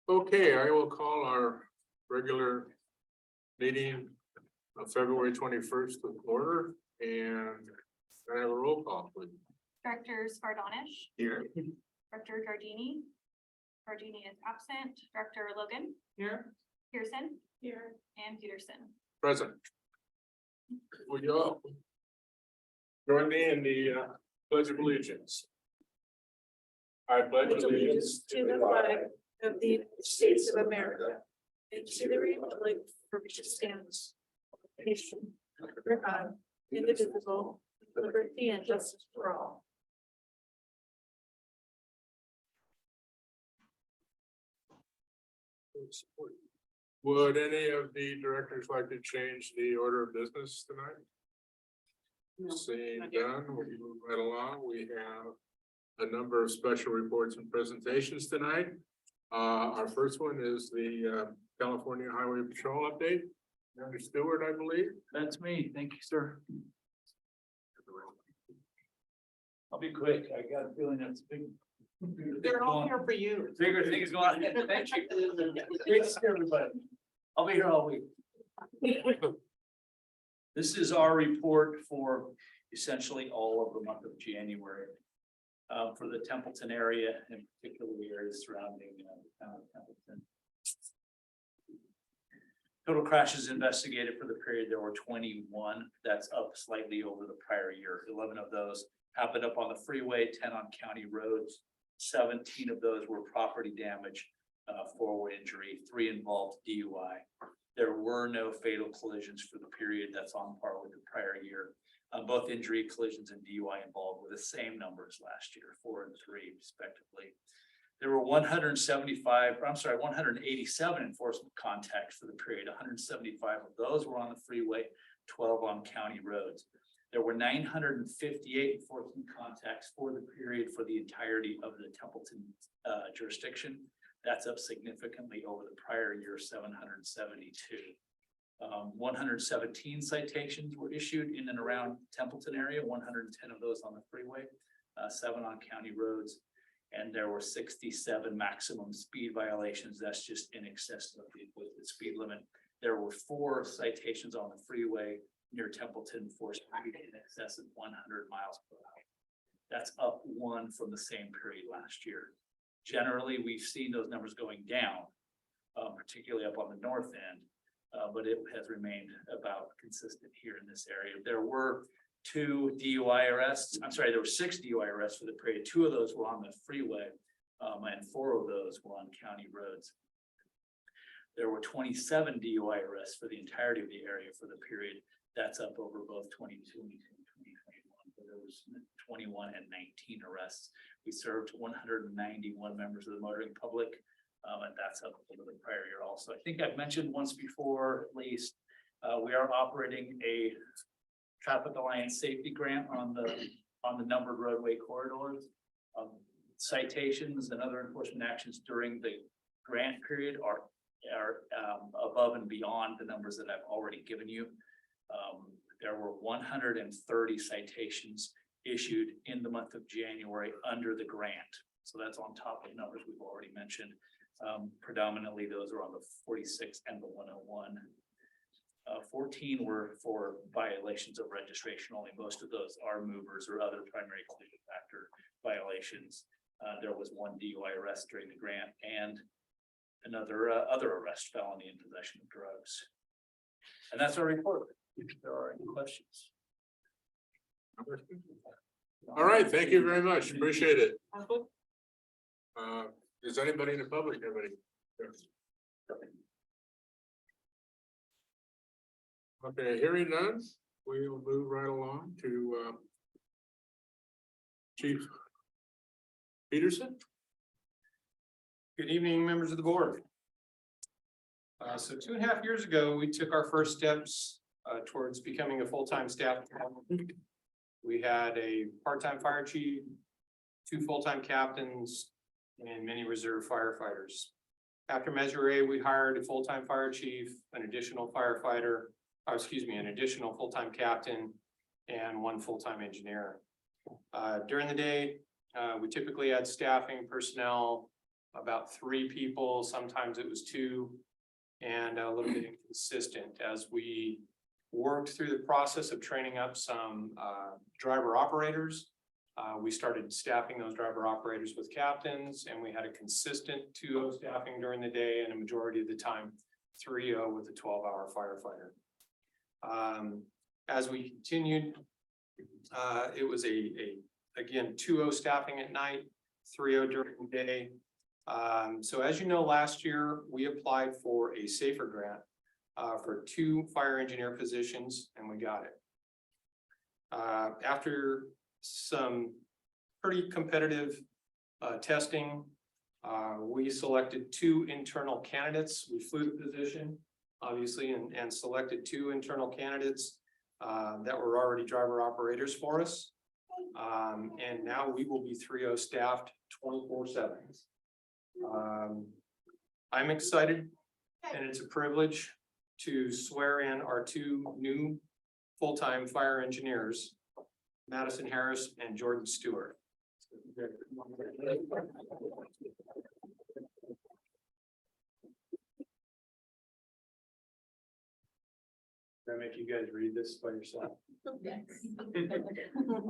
Okay, I will call our regular meeting of February 21st to order, and can I have a roll call, please? Director Spardonish, Here. Director Giardini. Giardini is absent. Director Logan, Here. Pearson. Here. And Peterson. Present. Would you all join me in the pledge of allegiance? I pledge allegiance To the flag of the United States of America and to the republic for which it stands, nation, under God, indivisible, with liberty and justice for all. Would any of the directors like to change the order of business tonight? Seeing done, we'll move right along. We have a number of special reports and presentations tonight. Our first one is the California Highway Patrol update. Mr. Stewart, I believe. That's me. Thank you, sir. I'll be quick. I got a feeling that's big. They're all here for you. Bigger things going on. Thank you. Great to see everybody. I'll be here all week. This is our report for essentially all of the month of January. For the Templeton area and particularly areas surrounding the town of Templeton. Total crashes investigated for the period, there were 21. That's up slightly over the prior year. 11 of those happened up on the freeway, 10 on county roads. 17 of those were property damage, 4 injury, 3 involved DUI. There were no fatal collisions for the period. That's on par with the prior year. Both injury, collisions, and DUI involved were the same numbers last year, 4 and 3 respectively. There were 187 enforcement contacts for the period. 175 of those were on the freeway, 12 on county roads. There were 958 enforcement contacts for the period for the entirety of the Templeton jurisdiction. That's up significantly over the prior year, 772. 117 citations were issued in and around Templeton area, 110 of those on the freeway, 7 on county roads. And there were 67 maximum speed violations. That's just in excess of the speed limit. There were 4 citations on the freeway near Templeton for speed in excess of 100 miles per hour. That's up 1 from the same period last year. Generally, we've seen those numbers going down, particularly up on the north end, but it has remained about consistent here in this area. There were 2 DUI arrests. I'm sorry, there were 6 DUI arrests for the period. 2 of those were on the freeway, and 4 of those were on county roads. There were 27 DUI arrests for the entirety of the area for the period. That's up over both 22 and 2021. But there was 21 and 19 arrests. We served 191 members of the motoring public, and that's up over the prior year also. I think I've mentioned once before, at least, we are operating a Traffic Alliance safety grant on the numbered roadway corridors. Citations and other enforcement actions during the grant period are above and beyond the numbers that I've already given you. There were 130 citations issued in the month of January under the grant. So that's on top of numbers we've already mentioned. Predominantly those are on the 46 and the 101. 14 were for violations of registration only. Most of those are movers or other primary collision factor violations. There was 1 DUI arrest during the grant and another other arrest, felony in possession of drugs. And that's our report. If there are any questions. All right, thank you very much. Appreciate it. Does anybody in the public have any? Okay, hearing none, we will move right along to Chief Peterson. Good evening, members of the board. So 2.5 years ago, we took our first steps towards becoming a full-time staff. We had a part-time fire chief, 2 full-time captains, and many reserve firefighters. After Measure A, we hired a full-time fire chief, an additional firefighter, an additional full-time captain, and 1 full-time engineer. During the day, we typically had staffing personnel about 3 people, sometimes it was 2, and a little bit inconsistent as we worked through the process of training up some driver operators. We started staffing those driver operators with captains, and we had a consistent 2-0 staffing during the day, and a majority of the time 3-0 with a 12-hour firefighter. As we continued, it was again 2-0 staffing at night, 3-0 during the day. So as you know, last year we applied for a SAFER grant for 2 fire engineer positions, and we got it. After some pretty competitive testing, we selected 2 internal candidates. We flew the position, obviously, and selected 2 internal candidates that were already driver operators for us. And now we will be 3-0 staffed 24/7. I'm excited, and it's a privilege to swear in our 2 new full-time fire engineers, Madison Harris and Jordan Stewart. Can I make you guys read this by yourself? I'm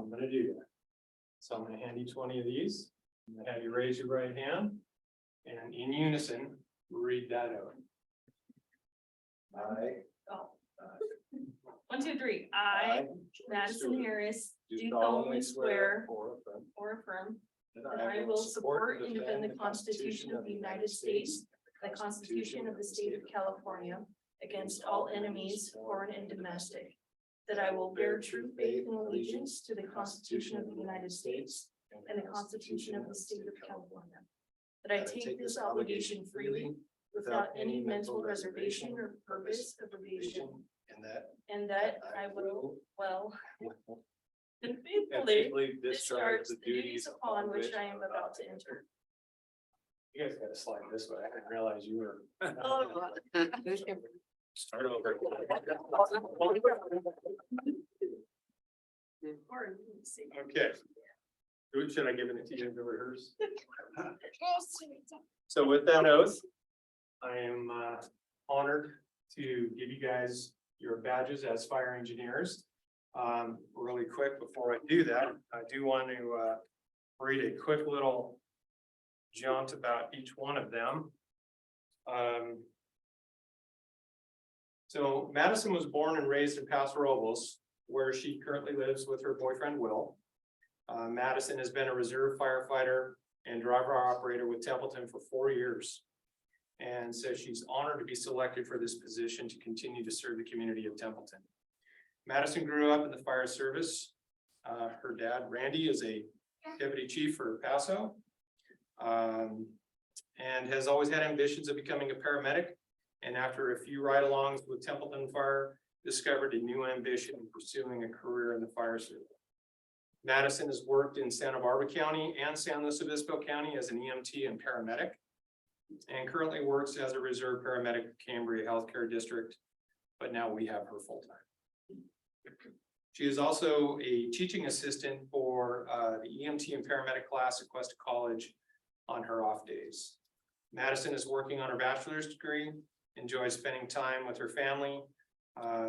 gonna do that. So I'm gonna hand each one of these. I'm gonna have you raise your right hand and in unison, read that out. I. 1, 2, 3. I, Madison Harris, do solemnly swear or affirm that I will support and defend the Constitution of the United States, the Constitution of the State of California, against all enemies, foreign and domestic, that I will bear true faith and allegiance to the Constitution of the United States and the Constitution of the State of California, that I take this obligation freely without any mental reservation or purpose of evasion, and that I will well and faithfully discharge the duties upon which I am about to enter. You guys gotta slide this way. I didn't realize you were. Oh, Start over. Okay. Who should I give it to you to rehearse? So with that oath, I am honored to give you guys your badges as fire engineers. Really quick, before I do that, I do want to read a quick little jaunt about each one of them. So Madison was born and raised in Paso Robles, where she currently lives with her boyfriend, Will. Madison has been a reserve firefighter and driver operator with Templeton for 4 years. And so she's honored to be selected for this position to continue to serve the community of Templeton. Madison grew up in the fire service. Her dad, Randy, is a deputy chief for Paso. And has always had ambitions of becoming a paramedic. And after a few ride-alongs with Templeton Fire, discovered a new ambition in pursuing a career in the fire service. Madison has worked in Santa Barbara County and San Luis Obispo County as an EMT and paramedic, and currently works as a reserve paramedic at Cambria Healthcare District, but now we have her full-time. She is also a teaching assistant for the EMT and paramedic class at Cuesta College on her off days. Madison is working on her bachelor's degree, enjoys spending time with her family,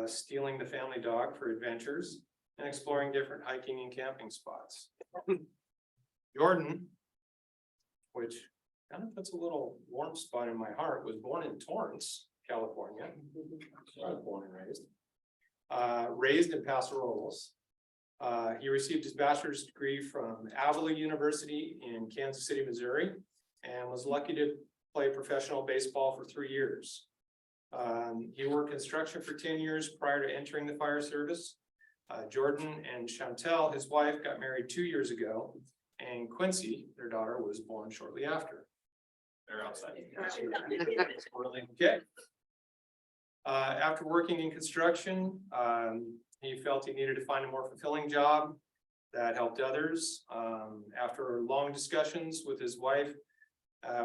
stealing the family dog for adventures, and exploring different hiking and camping spots. Jordan, which kind of puts a little warm spot in my heart, was born in Torrance, California. I was born and raised in Paso Robles. He received his bachelor's degree from Avila University in Kansas City, Missouri, and was lucky to play professional baseball for 3 years. He worked construction for 10 years prior to entering the fire service. Jordan and Chantel, his wife, got married 2 years ago, and Quincy, their daughter, was born shortly after. They're outside. Okay. After working in construction, he felt he needed to find a more fulfilling job that helped others. After long discussions with his wife,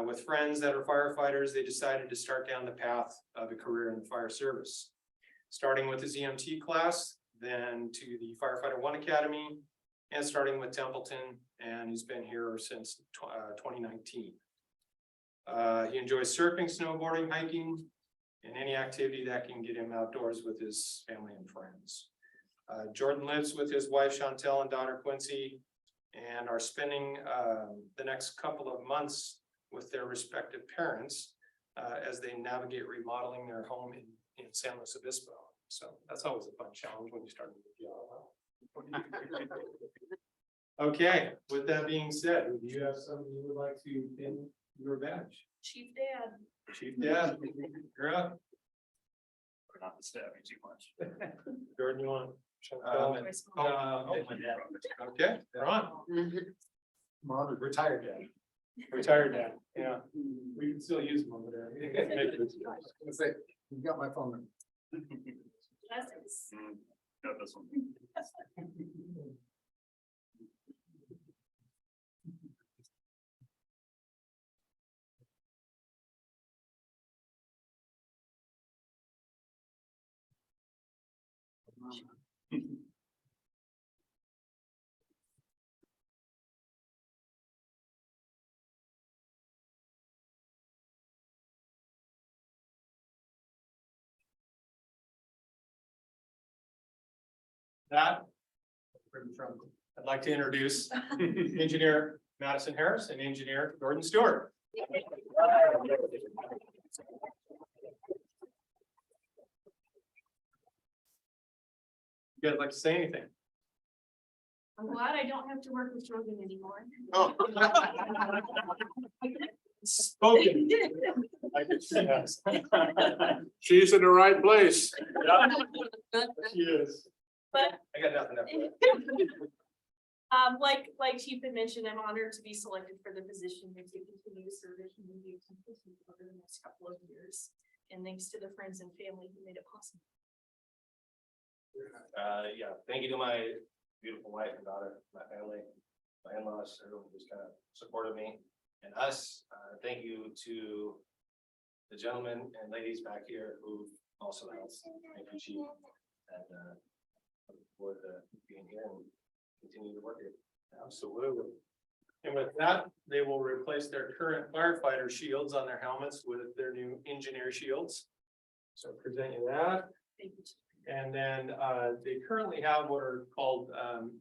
with friends that are firefighters, they decided to start down the path of a career in the fire service. Starting with his EMT class, then to the Firefighter One Academy, and starting with Templeton, and he's been here since 2019. He enjoys surfing, snowboarding, hiking, and any activity that can get him outdoors with his family and friends. Jordan lives with his wife Chantel and daughter Quincy, and are spending the next couple of months with their respective parents as they navigate remodeling their home in San Luis Obispo. So that's always a fun challenge when you start with the Okay, with that being said, do you have something you would like to pin your badge? Chief Dad. Chief Dad, you're up. We're not stabbing too much. Jordan, you want? Oh, Okay, Ron. Mom, retired dad. Retired dad, yeah. We can still use them over there. You got my phone number. Blessings. Got this one. That. I'd like to introduce engineer Madison Harris and engineer Gordon Stewart. You guys like to say anything? I'm glad I don't have to work with Jordan anymore. Spoken. I could see that. She's in the right place. She is. But I got nothing else. like Chief had mentioned, I'm honored to be selected for the position and to continue to serve the community over the next couple of years. And thanks to the friends and family who made it possible. Yeah, thank you to my beautiful wife and daughter, my family, my in-laws, everyone who's kind of supported me and us. Thank you to the gentlemen and ladies back here who also helped. Thank you, Chief. And look forward to being here and continue to work here. Absolutely. And with that, they will replace their current firefighter shields on their helmets with their new engineer shields. So present you that. Thank you. And then they currently have what are called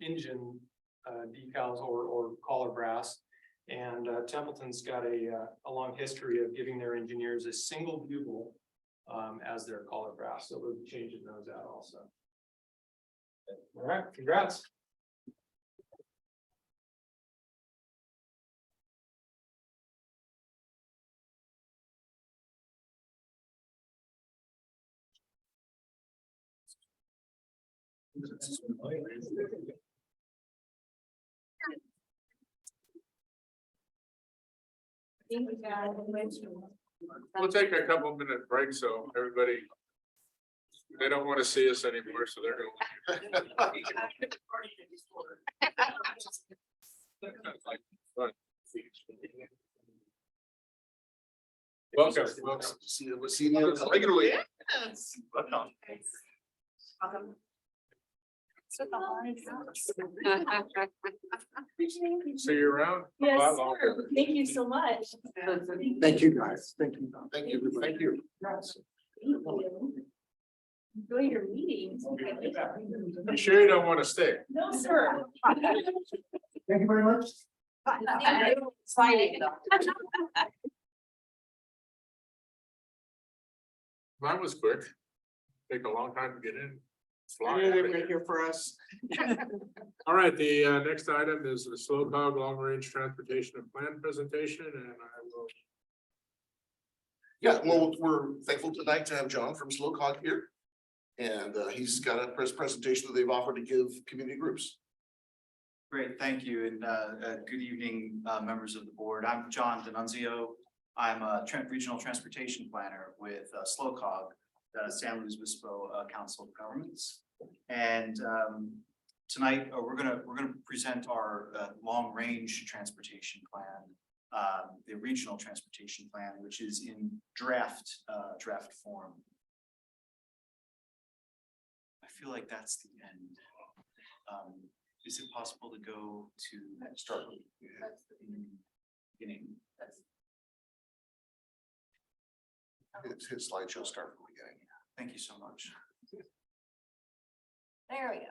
engine decals or collar brass. And Templeton's got a long history of giving their engineers a single bugle as their collar brass. So we'll be changing those out also. All right, congrats. We'll take a couple minute break, so everybody. They don't want to see us anymore, so they're gonna. Welcome, welcome. We'll see you regularly. See you around. Yes, Bye, long. sir. Thank you so much. Thank you, guys. Thank you. Thank you. everybody. Thank you. Enjoy your meetings. You sure you don't want to stay? No, sir. Thank you very much. Mine was quick. Take a long time to get in. Fly. Yeah, they were here for us. All right, the next item is the Slow Cog Long Range Transportation and Plan presentation, and I will. Yeah, well, we're thankful tonight to have John from Slow Cog here. And he's got a presentation that they've offered to give community groups. Great, thank you, and good evening, members of the board. I'm John D'Annunzio. I'm a regional transportation planner with Slow Cog, the San Luis Obispo Council of Governments. And tonight we're gonna present our long range transportation plan, the regional transportation plan, which is in draft form. I feel like that's the end. Is it possible to go to start with the beginning? his slideshow start from the beginning. Thank you so much. There we go.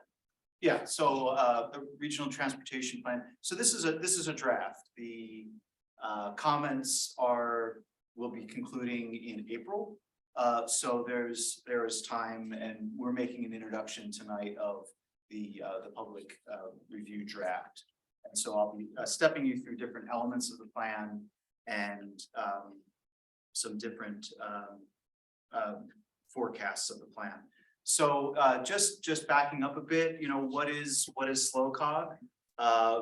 Yeah, so the regional transportation plan, so this is a draft. The comments will be concluding in April. So there is time, and we're making an introduction tonight of the public review draft. And so I'll be stepping you through different elements of the plan and some different forecasts of the plan. So just backing up a bit, you know, what is SLOCOG?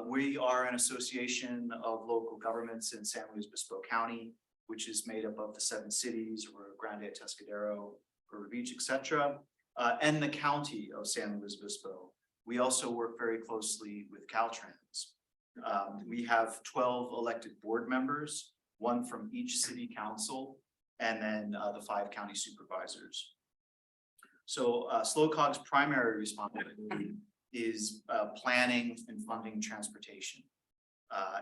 We are an association of local governments in San Luis Obispo County, which is made up of the 7 cities, Rio Grande, Atascadero, River Beach, etc., and the county of San Luis Obispo. We also work very closely with Caltrans. We have 12 elected board members, 1 from each city council, and then the 5 county supervisors. So SLOCOG's primary responsibility is planning and funding transportation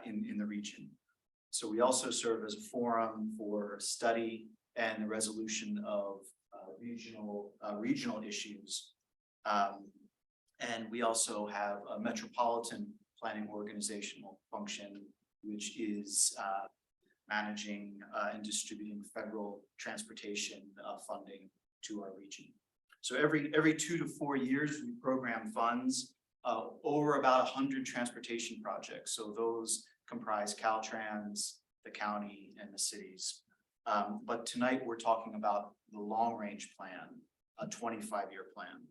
in the region. So we also serve as a forum for study and the resolution of regional issues. And we also have a metropolitan planning organizational function, which is managing and distributing federal transportation funding to our region. So every 2 to 4 years, we program funds over about 100 transportation projects. So those comprise Caltrans, the county, and the cities. But tonight we're talking about the long-range plan, a 25-year plan.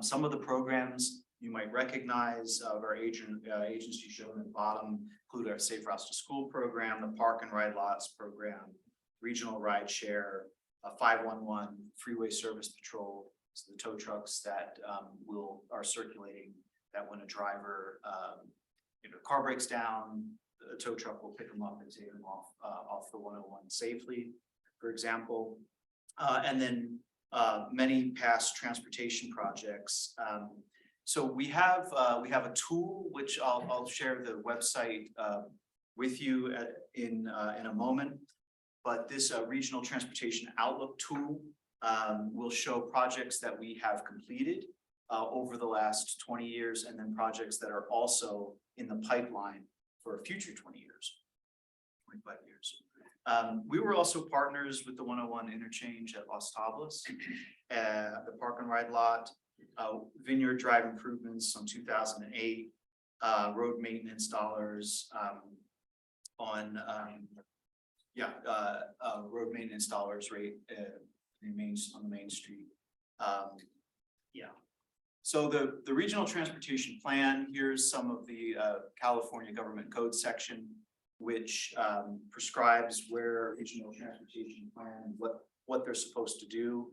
Some of the programs you might recognize of our agency shown at the bottom include our Safe Routes to School program, the Park and Ride Lots program, regional ride share, 511 freeway service patrol, so the tow trucks that are circulating, that when a driver car breaks down, the tow truck will pick them up and take them off the 101 safely, for example. And then many past transportation projects. So we have a tool which I'll share the website with you in a moment. But this regional transportation outlook tool will show projects that we have completed over the last 20 years, and then projects that are also in the pipeline for a future 20 years, 25 years. We were also partners with the 101 interchange at Los Tablas, the Park and Ride Lot, Vineyard Drive improvements on 2008, road maintenance dollars on road maintenance dollars rate on the main street. So the regional transportation plan, here's some of the California government code section, which prescribes where regional transportation plan, what they're supposed to do.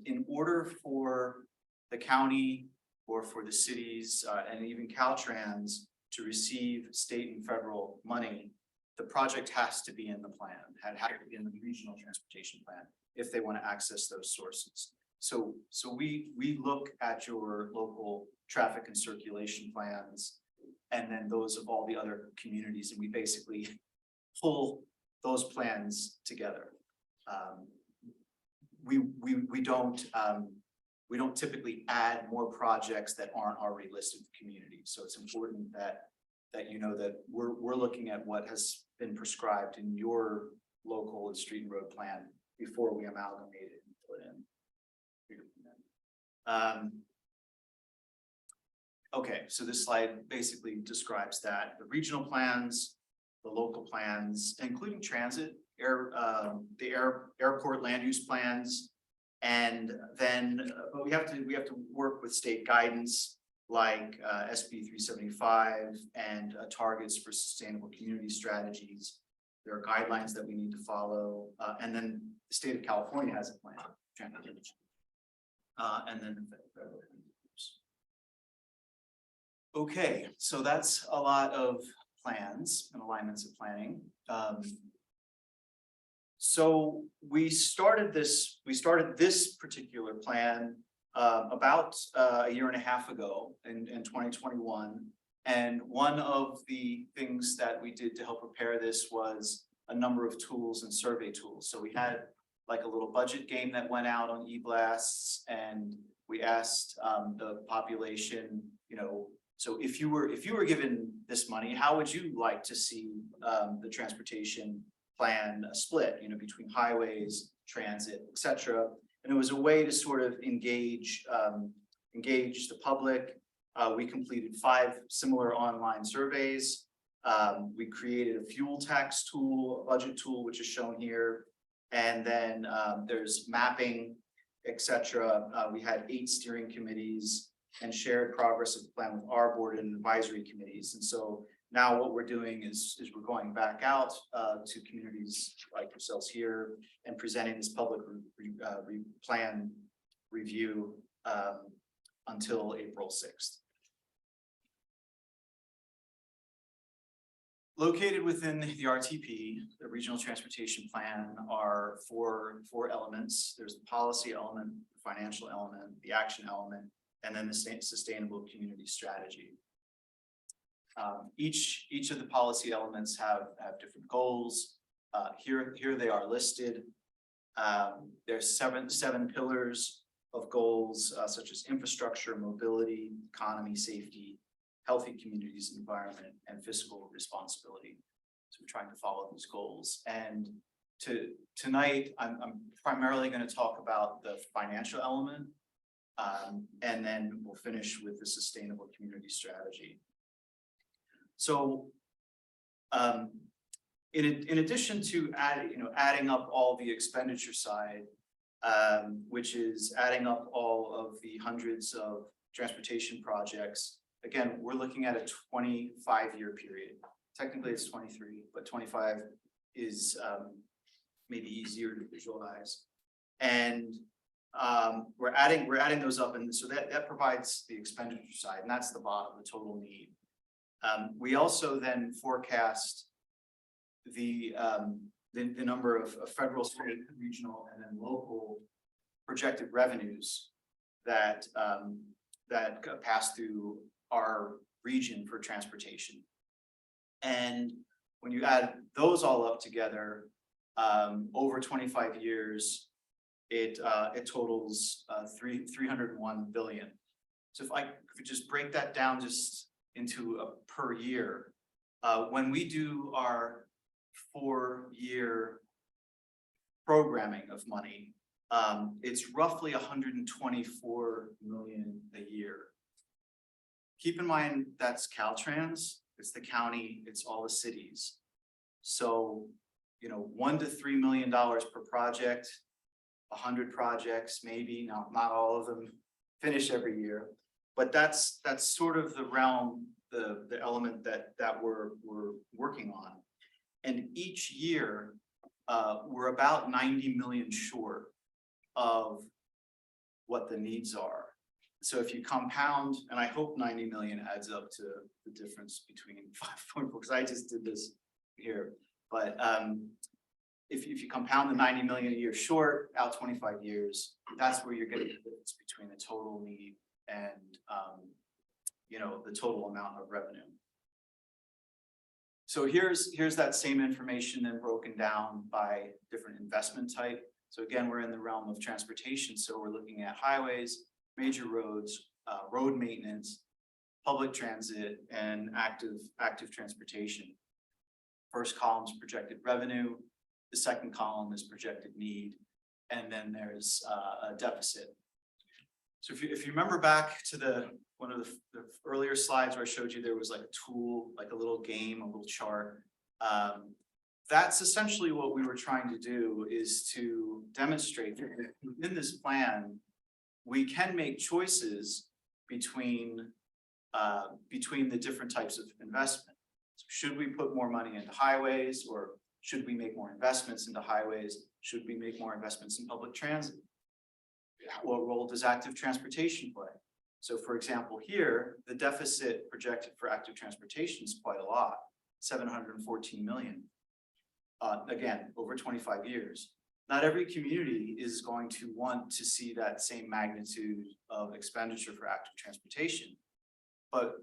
In order for the county or for the cities and even Caltrans to receive state and federal money, the project has to be in the plan, had to be in the regional transportation plan if they want to access those sources. So we look at your local traffic and circulation plans and then those of all the other communities, and we basically pull those plans together. We don't typically add more projects that aren't already listed in the community. So it's important that you know that we're looking at what has been prescribed in your local and street and road plan before we amalgamate it and put in. Okay, so this slide basically describes that the regional plans, the local plans, including transit, the airport land use plans, and then but we have to work with state guidance like SB 375 and targets for sustainable community strategies. There are guidelines that we need to follow, and then the state of California has a plan. And then the federal. Okay, so that's a lot of plans and alignments of planning. So we started this particular plan about a year and a half ago in 2021. And one of the things that we did to help prepare this was a number of tools and survey tools. So we had like a little budget game that went out on e-blasts, and we asked the population, you know, so if you were given this money, how would you like to see the transportation plan split, you know, between highways, transit, et cetera? And it was a way to sort of engage the public. We completed 5 similar online surveys. We created a fuel tax tool, a budget tool, which is shown here. And then there's mapping, et cetera. We had 8 steering committees and shared progress of the plan with our board and advisory committees. And so now what we're doing is we're going back out to communities like yourselves here and presenting this public plan review until April 6th. Located within the RTP, the Regional Transportation Plan, are four elements. There's the policy element, the financial element, the action element, and then the sustainable community strategy. Each of the policy elements have different goals. Here they are listed. There's seven pillars of goals, such as infrastructure, mobility, economy, safety, healthy communities, environment, and fiscal responsibility. So we're trying to follow these goals. And tonight, I'm primarily going to talk about the financial element, and then we'll finish with the sustainable community strategy. So, in addition to adding up all the expenditure side, which is adding up all of the hundreds of transportation projects. Again, we're looking at a 25-year period. Technically, it's 23, but 25 is maybe easier to visualize. And we're adding those up, and so that provides the expenditure side, and that's the bottom, the total need. We also then forecast the number of federal, state, regional, and then local projected revenues that pass through our region for transportation. And when you add those all up together, over 25 years, it totals 301 billion. So if I could just break that down just into a per year, when we do our 4-year programming of money, it's roughly 124 million a year. Keep in mind that's Caltrans, it's the county, it's all the cities. So, you know, $1 to $3 million per project, 100 projects, maybe not all of them finish every year, but that's sort of the realm, the element that we're working on. And each year, we're about 90 million short of what the needs are. So if you compound, and I hope 90 million adds up to the difference between 5.4, because I just did this here. But if you compound the 90 million a year short out 25 years, that's where you're getting the difference between the total need and you know, the total amount of revenue. So here's that same information then broken down by different investment type. So again, we're in the realm of transportation. So we're looking at highways, major roads, road maintenance, public transit, and active transportation. First column is projected revenue. The second column is projected need. And then there's a deficit. So if you remember back to one of the earlier slides where I showed you there was like a tool, like a little game, a little chart. That's essentially what we were trying to do, is to demonstrate that within this plan, we can make choices between the different types of investment. So should we put more money into highways, or should we make more investments into highways? Should we make more investments in public transit? What role does active transportation play? So for example, here, the deficit projected for active transportation is quite a lot, 714 million. Again, over 25 years. Not every community is going to want to see that same magnitude of expenditure for active transportation, but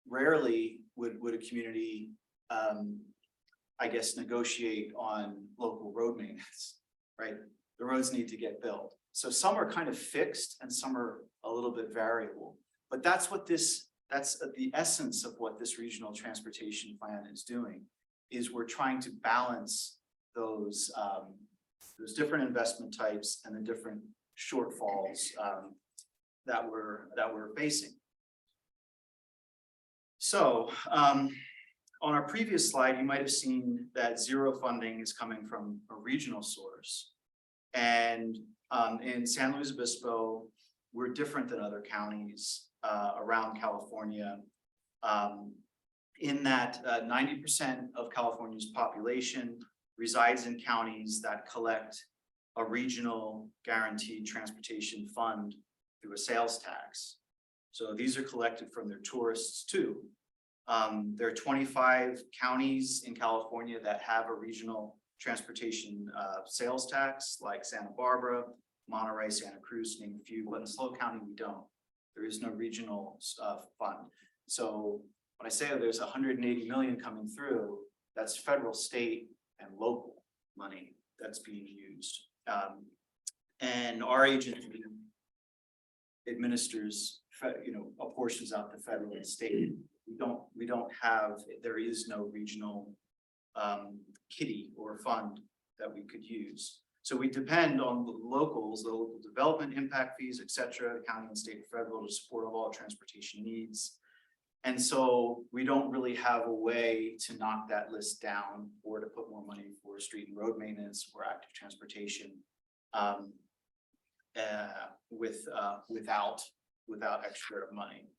rarely would a community, I guess, negotiate on local road maintenance, right? the roads need to get built. So some are kind of fixed and some are a little bit variable. But that's the essence of what this regional transportation plan is doing, is we're trying to balance those different investment types and the different shortfalls that we're facing. So on our previous slide, you might have seen that zero funding is coming from a regional source. And in San Luis Obispo, we're different than other counties around California. In that 90% of California's population resides in counties that collect a regional guaranteed transportation fund through a sales tax. So these are collected from their tourists too. There are 25 counties in California that have a regional transportation sales tax, like Santa Barbara, Monterey, Santa Cruz, name a few, but in SLO County, we don't. There is no regional fund. So when I say that there's 180 million coming through, that's federal, state, and local money that's being used. And our agency administers, apportions out the federal and state. We don't have, there is no regional kitty or fund that we could use. So we depend on the locals, the local development impact fees, et cetera, county and state and federal, to support all our transportation needs. And so we don't really have a way to knock that list down or to put more money for street and road maintenance or active transportation without extra money.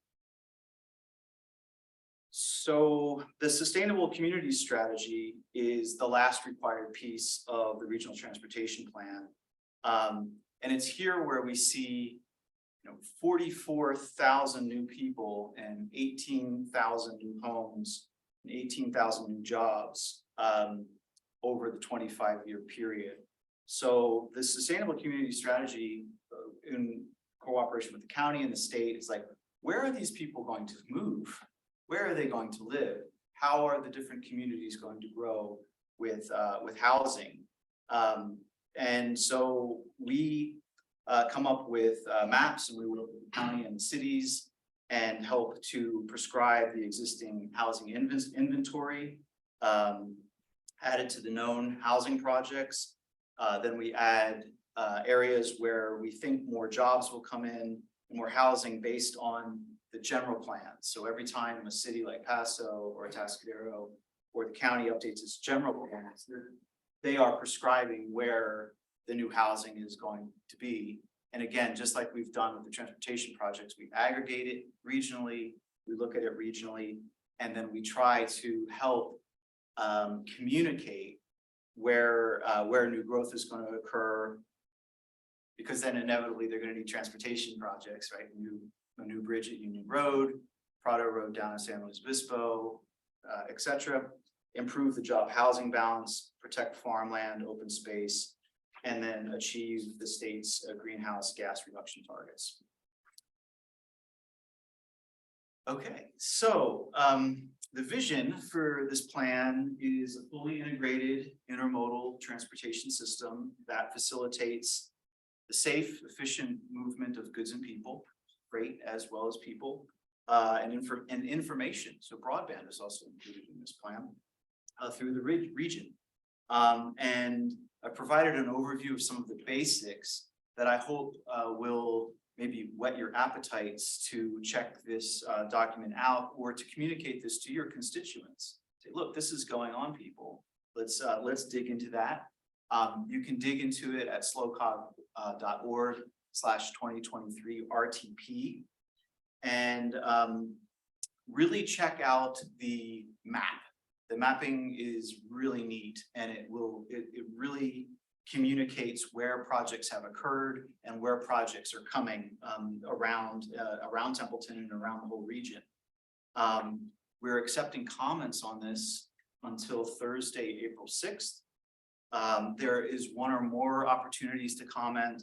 So the sustainable community strategy is the last required piece of the regional transportation plan. And it's here where we see 44,000 new people and 18,000 new homes and 18,000 new jobs over the 25-year period. So the sustainable community strategy in cooperation with the county and the state is like, where are these people going to move? Where are they going to live? How are the different communities going to grow with housing? And so we come up with maps, and we work with the county and the cities and help to prescribe the existing housing inventory, add it to the known housing projects. Then we add areas where we think more jobs will come in, more housing based on the general plan. So every time a city like Paso or Atascadero or the county updates its general plans, they are prescribing where the new housing is going to be. And again, just like we've done with the transportation projects, we aggregate it regionally, we look at it regionally, and then we try to help communicate where new growth is going to occur, because then inevitably they're going to need transportation projects, right? A new bridge at Union Road, Prado Road down in San Luis Obispo, et cetera. Improve the job housing balance, protect farmland, open space, and then achieve the state's greenhouse gas reduction targets. Okay, so the vision for this plan is a fully integrated intermodal transportation system that facilitates the safe, efficient movement of goods and people, freight as well as people, and information. So broadband is also included in this plan through the region. And I provided an overview of some of the basics that I hope will maybe whet your appetites to check this document out, or to communicate this to your constituents. Say, look, this is going on, people. Let's dig into that. You can dig into it at slocog.org/2023 RTP, and really check out the map. The mapping is really neat, and it really communicates where projects have occurred and where projects are coming around Templeton and around the whole region. We're accepting comments on this until Thursday, April 6th. There is one or more opportunities to comment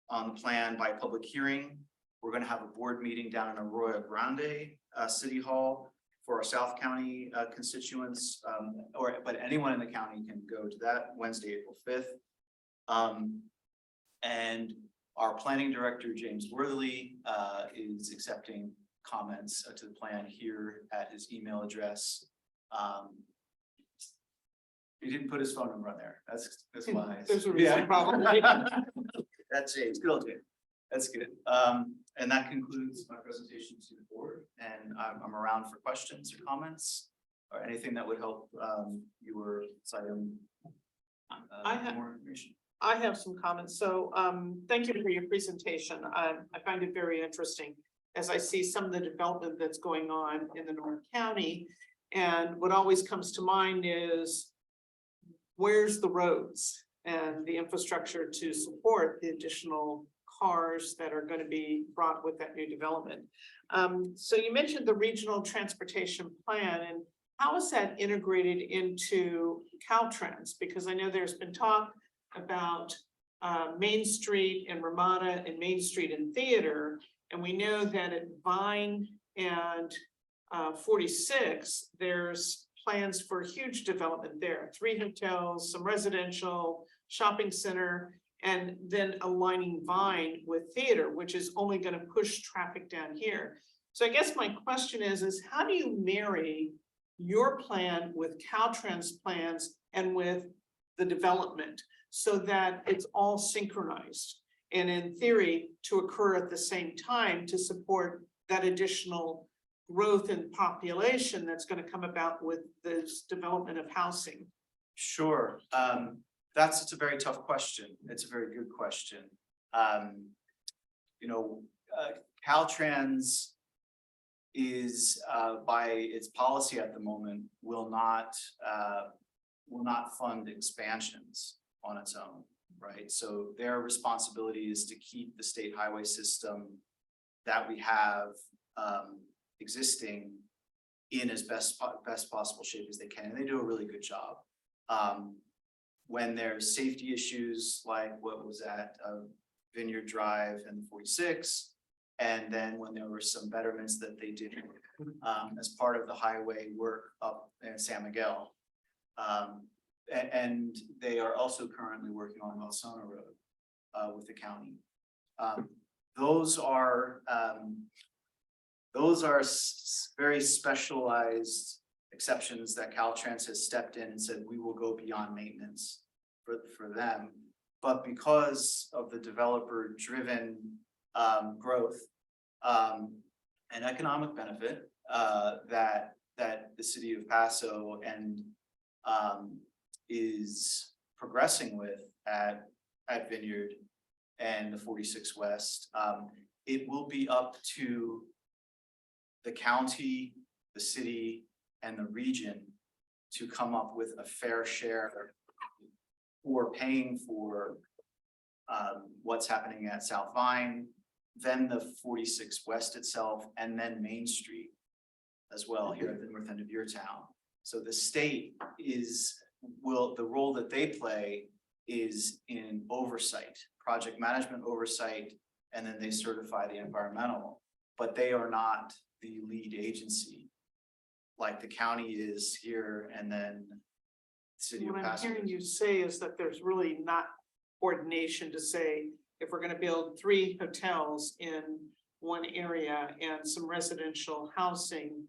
on the plan by public hearing. We're going to have a board meeting down in Arroyo Grande City Hall for our South County constituents, but anyone in the county can go to that Wednesday, April 5th. And our planning director, James Worthley, is accepting comments to the plan here at his email address. He didn't put his phone number on there. That's why. There's a reason, probably. That's James, good old James. That's good. And that concludes my presentation to the board, and I'm around for questions or comments or anything that would help your site. I have- more information. I have some comments. So, thank you for your presentation. I find it very interesting as I see some of the development that's going on in the North County. And what always comes to mind is where's the roads and the infrastructure to support the additional cars that are going to be brought with that new development. So you mentioned the regional transportation plan, and how is that integrated into Caltrans? Because I know there's been talk about Main Street and Ramada and Main Street and Theater. And we know that at Vine and 46, there's plans for huge development there. 3 hotels, some residential, shopping center, and then aligning Vine with Theater, which is only going to push traffic down here. So I guess my question is how do you marry your plan with Caltrans plans and with the development so that it's all synchronized and in theory to occur at the same time to support that additional growth in population that's going to come about with this development of housing? Sure. It's a very tough question. It's a very good question. Caltrans is by its policy at the moment will not fund expansions on its own, right? So their responsibility is to keep the state highway system that we have existing in as best possible shape as they can, and they do a really good job. When there's safety issues like what was at Vineyard Drive and 46, and then when there were some betterments that they did as part of the highway work up in San Miguel. And they are also currently working on Melsona Road with the county. Those are very specialized exceptions that Caltrans has stepped in and said, we will go beyond maintenance for them. But because of the developer driven growth and economic benefit that the city of Paso and is progressing with at Vineyard and the 46 West, it will be up to the county, the city, and the region to come up with a fair share for paying for what's happening at South Vine, then the 46 West itself, and then Main Street as well here at the north end of your town. So the state the role that they play is in oversight, project management oversight, and then they certify the environmental, but they are not the lead agency like the county is here and then the city of What I'm Paso. hearing you say is that there's really not coordination to say, if we're gonna build 3 hotels in one area and some residential housing,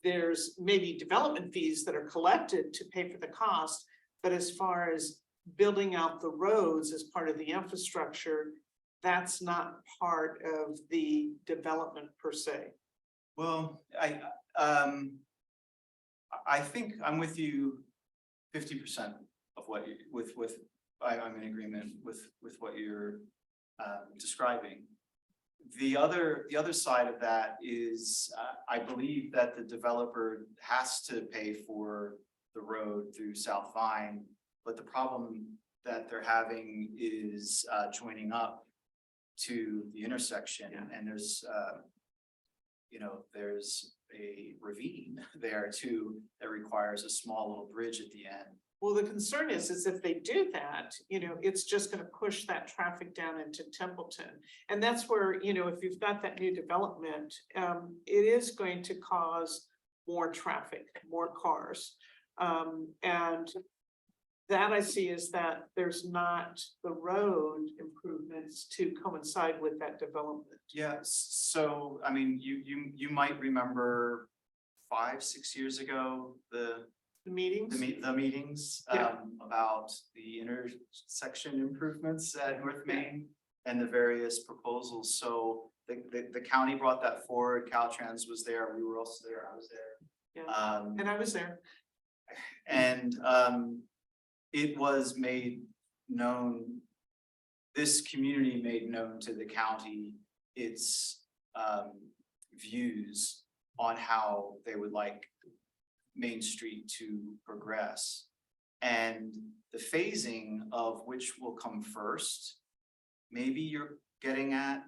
there's maybe development fees that are collected to pay for the cost, but as far as building out the roads as part of the infrastructure, that's not part of the development per se. Well, I think I'm with you 50% of what you, I'm in agreement with what you're describing. The other side of that is, I believe that the developer has to pay for the road through South Vine, but the problem that they're having is joining up to the intersection, and there's there's a ravine there too that requires a small little bridge at the end. Well, the concern is if they do that, it's just gonna push that traffic down into Templeton. And that's where, if you've got that new development, it is going to cause more traffic, more cars. And that I see is that there's not the road improvements to coincide with that development. Yeah, so, I mean, you might remember 5, 6 years ago, the Meetings? the meetings, Yeah. about the intersection improvements at North Main and the various proposals. So the county brought that forward. Caltrans was there. We were also there. I was there. Yeah. And I was there. And it was made known, this community made known to the county its views on how they would like Main Street to progress. And the phasing of which will come first, maybe you're getting at,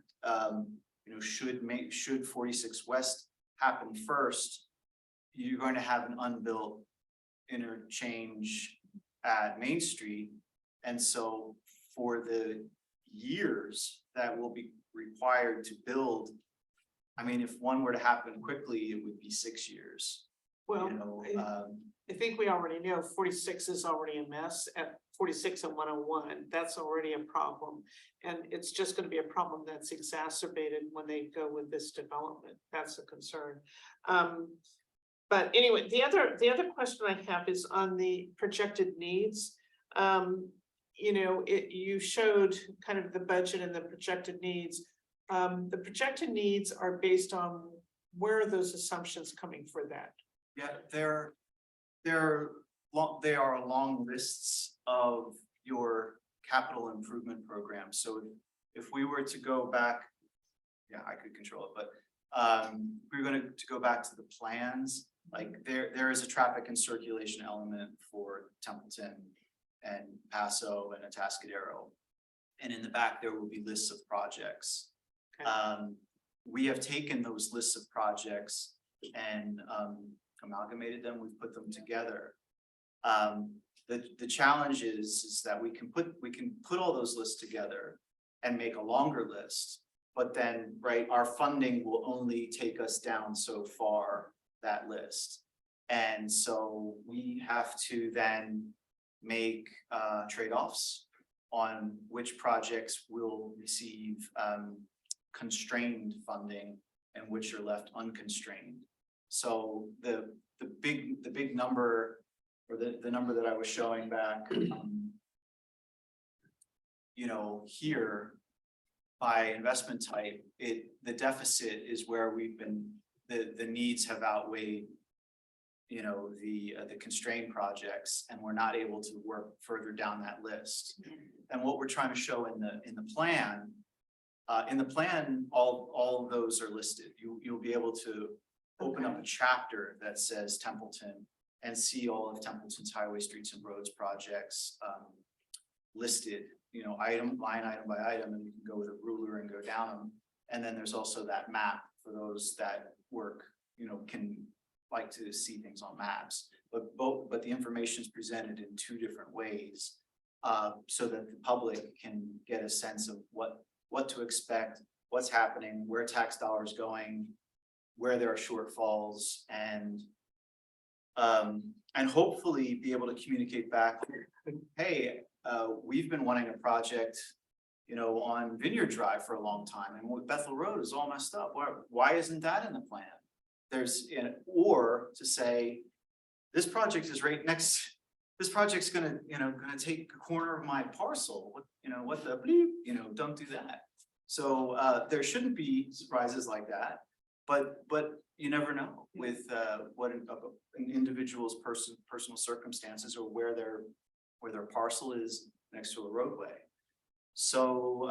should 46 West happen first, you're going to have an unbuilt interchange at Main Street. And so for the years that will be required to build, I mean, if one were to happen quickly, it would be 6 years. Well, You know, I think we already know 46 is already a mess at 46 and 101. That's already a problem. And it's just going to be a problem that's exacerbated when they go with this development. That's a concern. But anyway, the other question I have is on the projected needs. You showed kind of the budget and the projected needs. The projected needs are based on, where are those assumptions coming for that? yeah, they are long lists of your capital improvement program. So if we were to go back, yeah, I could control it, but if we're going to go back to the plans, like there is a traffic and circulation element for Templeton and Paso and Atascadero. And in the back, there will be lists of projects. Okay. We have taken those lists of projects and amalgamated them, we've put them together. The challenge is that we can put all those lists together and make a longer list, but then, right, our funding will only take us down so far, that list. And so we have to then make trade-offs on which projects will receive constrained funding and which are left unconstrained. So the big number, or the number that I was showing back, here by investment type, the deficit is where we've been, the needs have outweighed, the constrained projects, and we're not able to work further down that list. And what we're trying to show in the plan, all of those are listed. You'll be able to open up a chapter that says Templeton and see all of Templeton's highway, streets, and roads projects listed, line item by item, and you can go with a ruler and go down them. And then there's also that map for those that work, can like to see things on maps. But the information is presented in two different ways, so that the public can get a sense of what to expect, what's happening, where tax dollars going, where there are shortfalls, and hopefully be able to communicate back, hey, we've been wanting a project, on Vineyard Drive for a long time, and Bethel Road is all messed up. Why isn't that in the plan? Or to say, this project is right next, this project's gonna take a corner of my parcel. What the bleep, don't do that. So there shouldn't be surprises like that, but you never know with what an individual's personal circumstances, or where their parcel is next to a roadway. So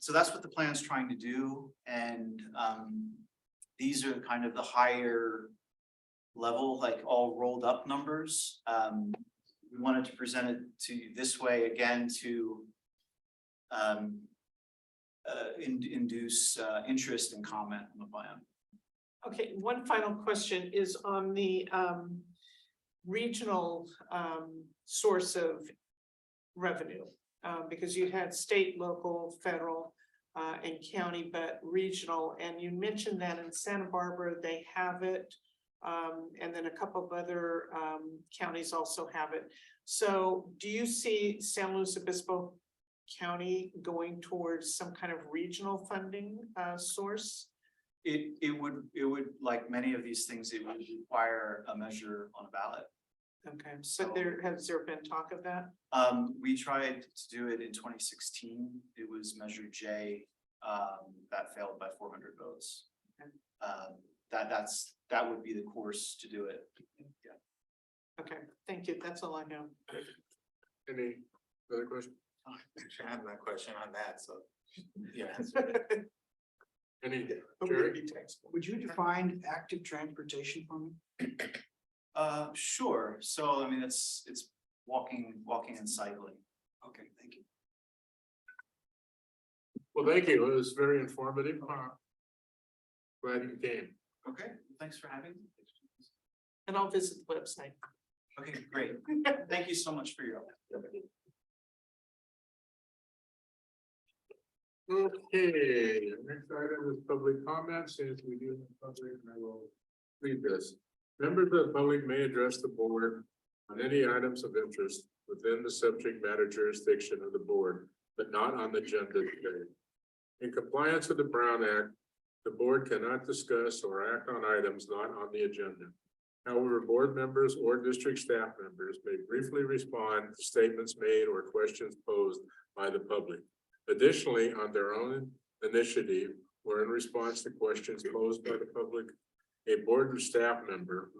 that's what the plan's trying to do, and these are kind of the higher level, like all rolled up numbers. We wanted to present it to you this way again to induce interest and comment on the plan. Okay, one final question is on the regional source of revenue. Because you had state, local, federal, and county, but regional, and you mentioned that in Santa Barbara, they have it. And then a couple of other counties also have it. So do you see San Luis Obispo County going towards some kind of regional funding source? It would, like many of these things, it would require a measure on a ballot. Okay, so has there been talk of that? We tried to do it in 2016. It was Measure J, that failed by 400 votes. Okay. That would be the course to do it. Yeah. Okay, thank you. That's all I know. Any other question? I have my question on that, so. Yeah. Any, Jerry? Would you define active transportation for me? Sure. So I mean, it's walking and cycling. Okay, thank you. Well, thank you. It was very informative. Glad you came. Okay, thanks for having me. And I'll visit the website. Okay, great. Thank you so much for your help. Okay, next item is public comments. Since we do have public, I will read this. Members of the public may address the board on any items of interest within the subject matter jurisdiction of the board, but not on the agenda today. In compliance with the Brown Act, the board cannot discuss or act on items not on the agenda. However, board members or district staff members may briefly respond to statements made or questions posed by the public. Additionally, on their own initiative or in response to questions posed by the public, a board or staff member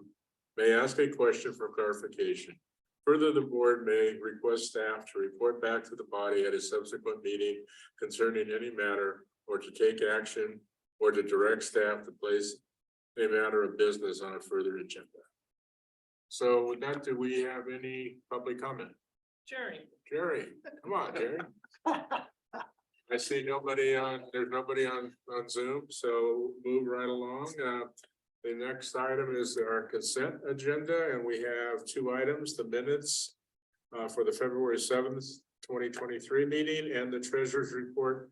may ask a question for clarification. Further, the board may request staff to report back to the body at a subsequent meeting concerning any matter, or to take action, or to direct staff to place a matter of business on a further agenda. So with that, do we have any public comment? Jerry. Jerry, come on, Jerry. I see nobody on, there's nobody on Zoom, so move right along. The next item is our consent agenda, and we have two items, the minutes for the February 7th, 2023 meeting, and the treasurer's report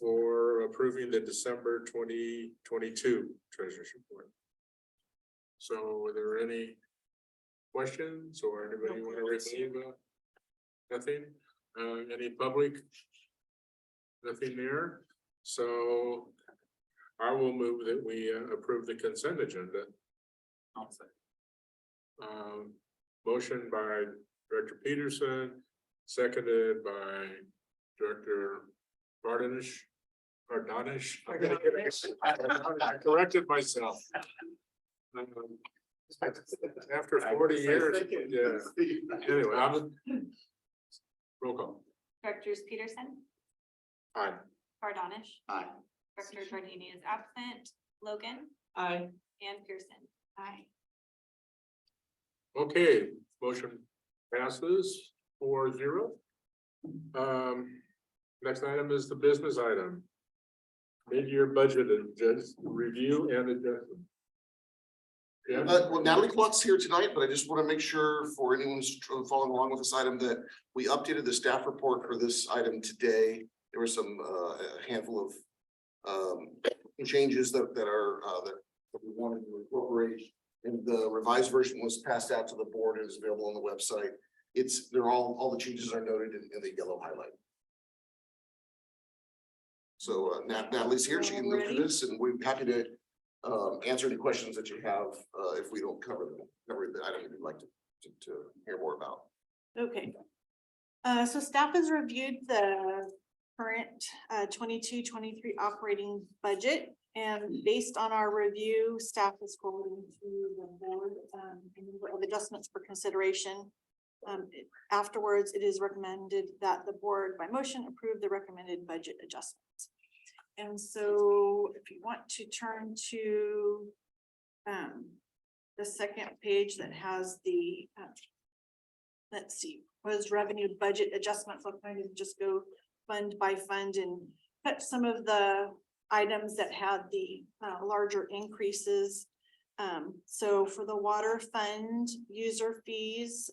for approving the December 2022 treasurer's report. So are there any questions or anybody want to receive? Nothing? Any public? Nothing there. So I will move that we approve the consent agenda. I'll say. Motion by Director Peterson, seconded by Director Bardanish. I corrected myself. After 40 years, yeah. Anyway, I'm. Roll call. Directors Peterson, Aye. Bardanish. Aye. Director Giardini is absent. Logan Aye. and Pearson. Aye. Okay, motion passes 4-0. Next item is the business item. Mid-year budget review and adjustment. Yeah, Well, Natalie Klotz here tonight, but I just want to make sure for anyone who's following along with this item that we updated the staff report for this item today. There were some a handful of changes that we wanted to incorporate, and the revised version was passed out to the board and is available on the website. They're all the changes are noted in the yellow highlight. So Natalie's here, she can move through this, and we're happy to answer any questions that you have if we don't cover the item you'd like to hear more about. Okay. So staff has reviewed the current 22-23 operating budget. And based on our review, staff is forwarding to the board of adjustments for consideration. Afterwards, it is recommended that the board by motion approve the recommended budget adjustments. And so if you want to turn to the second page that has the, let's see, was revenue budget adjustments. I'll kind of just go fund by fund and put some of the items that had the larger increases. So for the water fund user fees,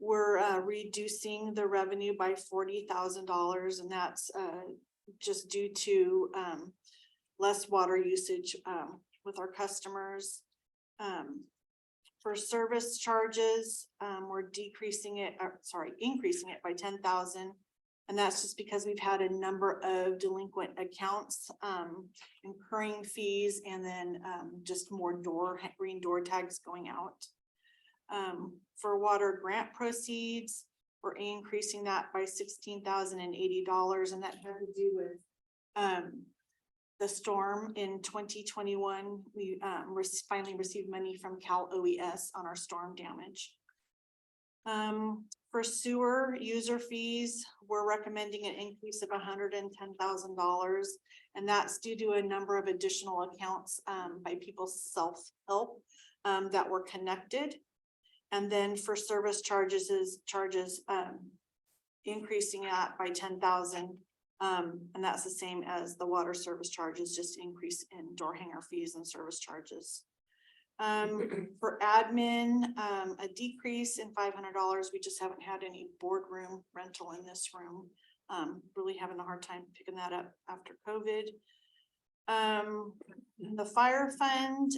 we're reducing the revenue by $40,000, and that's just due to less water usage with our customers. For service charges, we're increasing it by 10,000. And that's just because we've had a number of delinquent accounts, incurring fees and then, just more green door tags going out. For water grant proceeds, we're increasing that by $16,080, and that had to do with, the storm in 2021. We, finally received money from Cal OES on our storm damage. For sewer user fees, we're recommending an increase of $110,000. And that's due to a number of additional accounts, by people's self-help, that were connected. And then for service charges, increasing that by 10,000. And that's the same as the water service charges, just increase in door hanger fees and service charges. For admin, a decrease in $500. We just haven't had any boardroom rental in this room. Really having a hard time picking that up after COVID. The fire fund,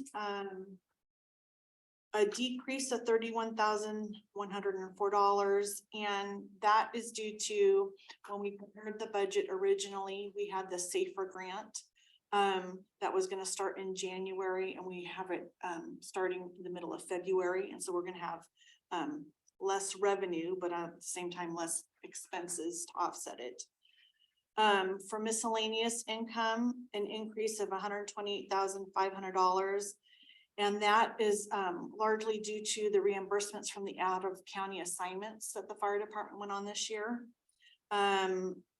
a decrease of $31,104. And that is due to when we prepared the budget originally, we had the SAFER grant. That was gonna start in January, and we have it starting in the middle of February, and so we're gonna have less revenue, but at the same time, less expenses to offset it. For miscellaneous income, an increase of $128,500. And that is largely due to the reimbursements from the out of county assignments that the fire department went on this year.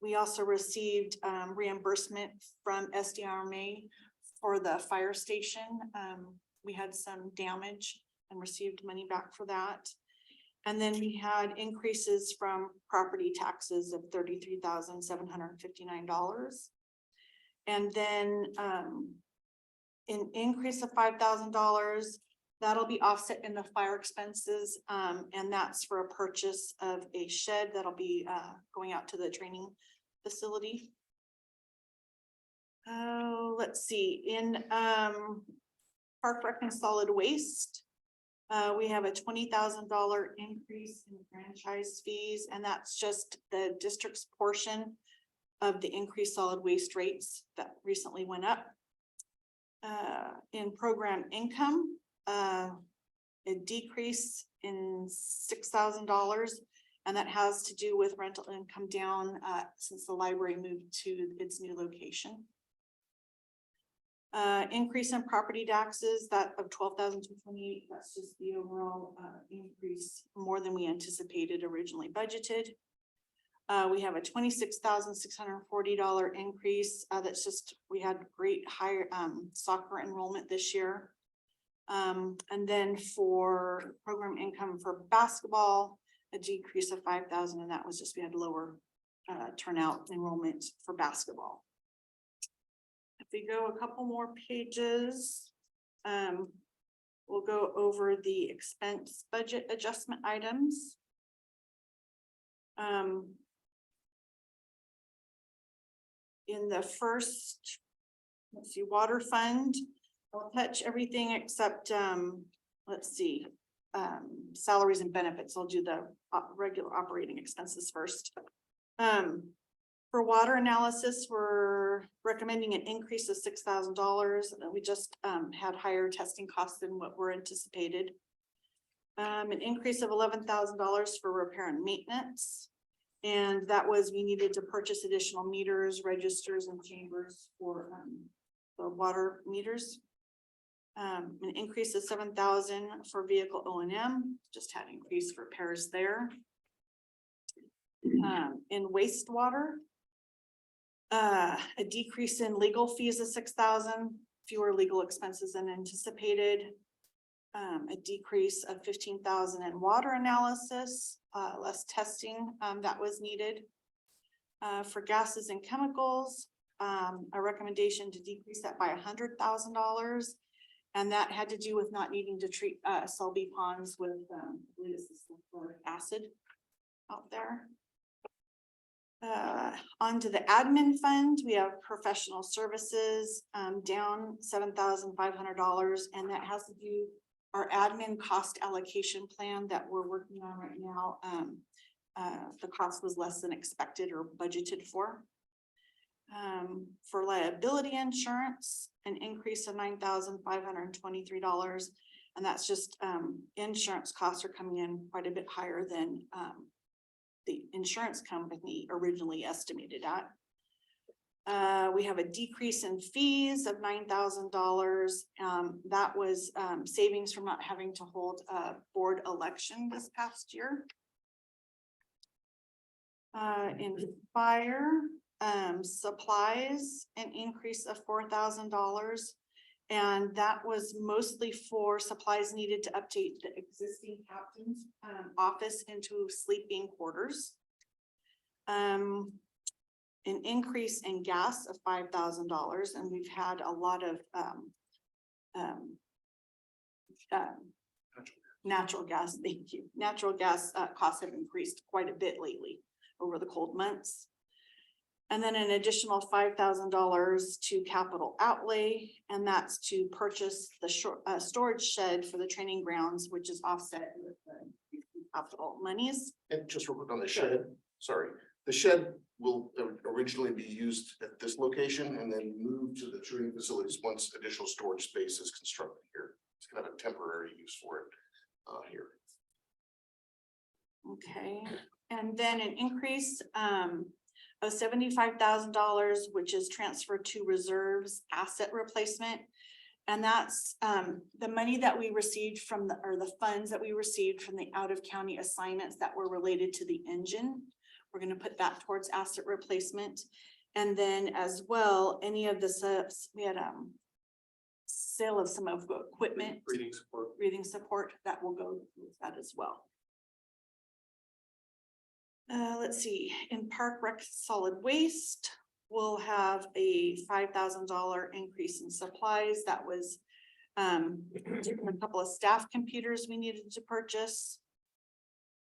We also received reimbursement from SDRMA for the fire station. We had some damage and received money back for that. And then we had increases from property taxes of $33,759. And then an increase of $5,000. That'll be offset in the fire expenses, and that's for a purchase of a shed that'll be going out to the training facility. Oh, let's see, in Park Rec and Solid Waste, we have a $20,000 increase in franchise fees, and that's just the district's portion of the increased solid waste rates that recently went up. In program income, a decrease in $6,000, and that has to do with rental income down since the library moved to its new location. Increase in property taxes, that of $12,228. That's just the overall increase, more than we anticipated originally budgeted. We have a $26,640 increase. That's just, we had great higher soccer enrollment this year. And then for program income for basketball, a decrease of $5,000, and that was just, we had lower turnout enrollment for basketball. If we go a couple more pages, we'll go over the expense budget adjustment items. In the first, let's see, water fund, I'll touch everything except, let's see, salaries and benefits. I'll do the regular operating expenses first. For water analysis, we're recommending an increase of $6,000. We just had higher testing costs than what were anticipated. An increase of $11,000 for repair and maintenance. And that was, we needed to purchase additional meters, registers, and chambers for the water meters. An increase of $7,000 for vehicle O&M, just had increased repairs there. In wastewater, a decrease in legal fees of $6,000, fewer legal expenses than anticipated. A decrease of $15,000 in water analysis, less testing that was needed. For gases and chemicals, a recommendation to decrease that by $100,000. And that had to do with not needing to treat Selby ponds with sulfuric acid out there. Onto the admin fund, we have professional services, down $7,500, and that has to do our admin cost allocation plan that we're working on right now. The cost was less than expected or budgeted for. For liability insurance, an increase of $9,523, and that's just, insurance costs are coming in quite a bit higher than, the insurance company originally estimated at. We have a decrease in fees of $9,000. That was savings from not having to hold a board election this past year. In fire, supplies, an increase of $4,000. And that was mostly for supplies needed to update the existing captain's office into sleeping quarters. An increase in gas of $5,000, and we've had a lot of natural gas, thank you. Natural gas costs have increased quite a bit lately over the cold months. And then an additional $5,000 to capital outlay, and that's to purchase the storage shed for the training grounds, which is offset with the capital monies. And just real quick on the shed, sorry, the shed will originally be used at this location and then move to the training facilities once additional storage space is constructed here. It's kind of a temporary use for it here. Okay, and then an increase of $75,000, which is transferred to reserves asset replacement. And that's the money that we received from the funds that we received from the out of county assignments that were related to the engine. We're gonna put that towards asset replacement. And then as well, any of the we had sale of some of the equipment, breathing support that will go with that as well. Let's see, in park rec solid waste, we'll have a $5,000 increase in supplies. That was a couple of staff computers we needed to purchase.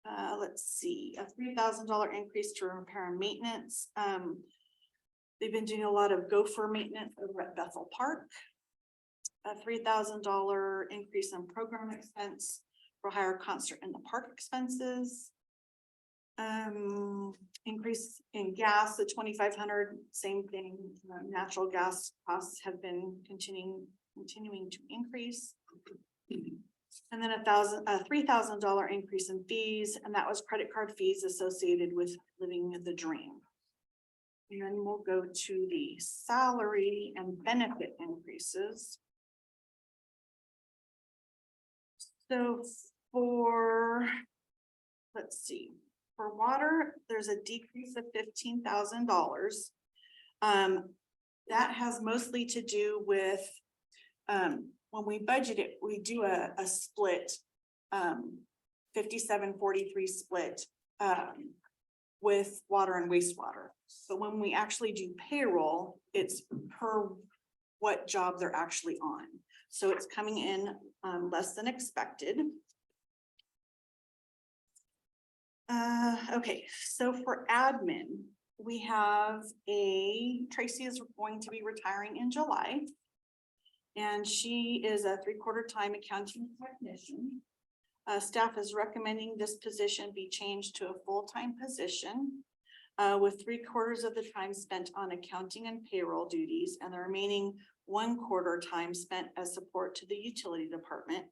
Let's see, a $3,000 increase to repair and maintenance. They've been doing a lot of gopher maintenance over at Bethel Park. A $3,000 increase in program expense for higher concert in the park expenses. Increase in gas, the 2,500, same thing. Natural gas costs have been continuing to increase. And then a $3,000 increase in fees, and that was credit card fees associated with living the dream. And then we'll go to the salary and benefit increases. So for, let's see, for water, there's a decrease of $15,000. That has mostly to do with when we budget it, we do a split 57-43 split with water and wastewater. But when we actually do payroll, it's per what job they're actually on. So it's coming in less than expected. Okay, so for admin, we have Tracy is going to be retiring in July. And she is a 3/4 time accounting technician. Staff is recommending this position be changed to a full-time position with 3/4 of the time spent on accounting and payroll duties and the remaining 1/4 time spent as support to the utility department.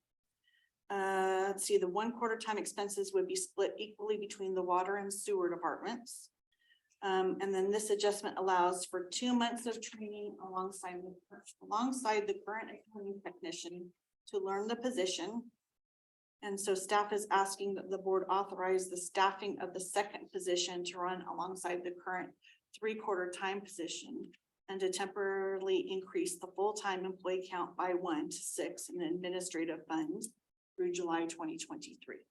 Let's see, the 1/4 time expenses would be split equally between the water and sewer departments. And then this adjustment allows for 2 months of training alongside the current accounting technician to learn the position. And so staff is asking that the board authorize the staffing of the second position to run alongside the current 3/4 time position and to temporarily increase the full-time employee count by 1 to 6 in administrative funds through July 2023.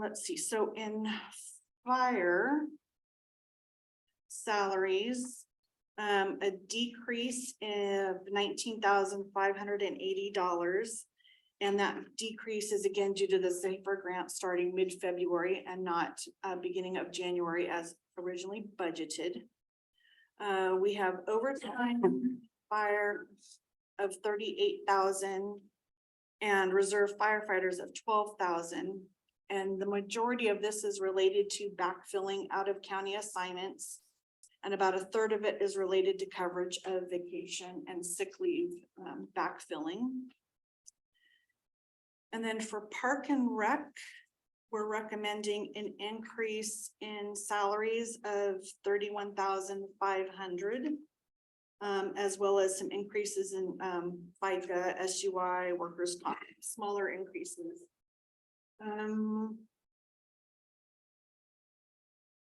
Let's see, so in fire salaries, a decrease of $19,580 And that decrease is again due to the SAFER grant starting mid-February and not beginning of January as originally budgeted. We have overtime fire of 38,000 and reserve firefighters of 12,000. And the majority of this is related to backfilling out of county assignments. And about a third of it is related to coverage of vacation and sick leave backfilling. And then for Park and Rec, we're recommending an increase in salaries of 31,500. As well as some increases in FICA, SUI, workers' comp, smaller increases.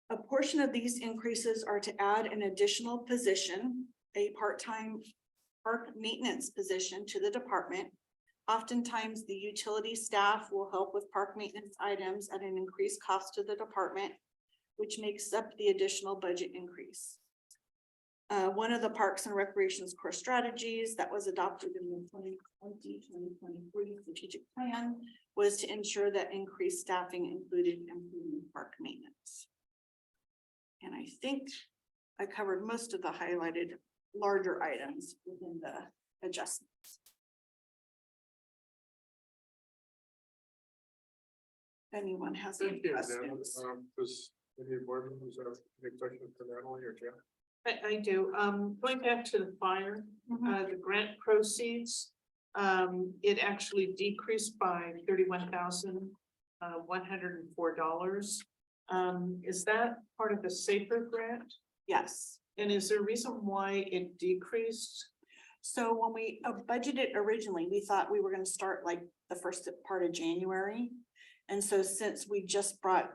A portion of these increases are to add an additional position, a part-time park maintenance position to the department. Oftentimes, the utility staff will help with park maintenance items at an increased cost to the department, which makes up the additional budget increase. One of the Parks and Recreation's core strategies that was adopted in the 2020-2023 strategic plan was to ensure that increased staffing included improving park maintenance. And I think I covered most of the highlighted larger items within the adjustments. If anyone has any Thank you, Dan. questions? Does any board members have any questions for Natalie or Jeff? I do. Going back to the fire, the grant proceeds, it actually decreased by $31,104. Is that part of the SAFER grant? Yes. And is there a reason why it decreased? So when we budgeted originally, we thought we were gonna start like the first part of January. And so since we just brought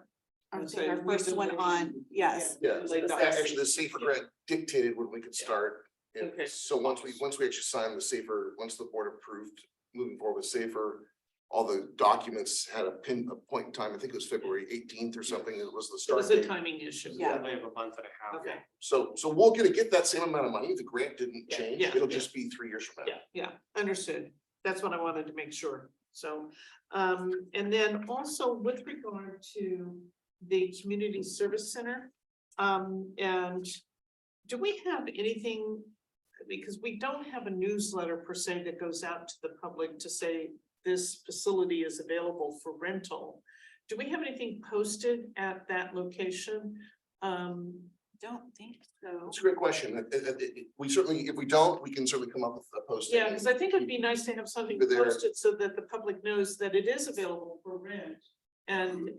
our first one on, yes. Yeah, actually, the SAFER grant dictated when we could start. And Okay. so once we actually signed the SAFER, once the board approved moving forward with SAFER, all the documents had a point in time, I think it was February 18th or something, it was the It start was a date. timing issue. We have a month and a half. Okay. So we'll get that same amount of money, the grant didn't Yeah, change, yeah, it'll yeah. just be 3 years from now. Yeah, understood. That's what I wanted to make sure. So, and then also with regard to the community service center, and do we have anything? Because we don't have a newsletter per se that goes out to the public to say this facility is available for rental. Do we have anything posted at that location? Don't think so. It's a great question. We certainly, if we don't, we can certainly come up with a post. Yeah, because I think it'd be nice to have something But there- posted so that the public knows that it is available for rent. And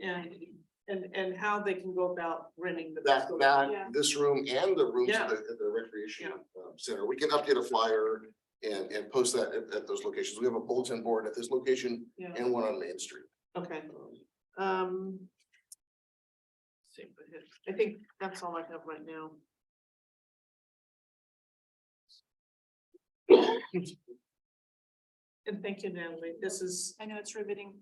how they can go about renting the. facility. Yeah. This room and the rooms Yeah. at the recreation center, we can update a flyer and post that at those locations. We have a bulletin board at this location Yeah, and one on Main Street. okay. I think that's all I have right now. And thank you, Natalie. This is. I know it's riveting.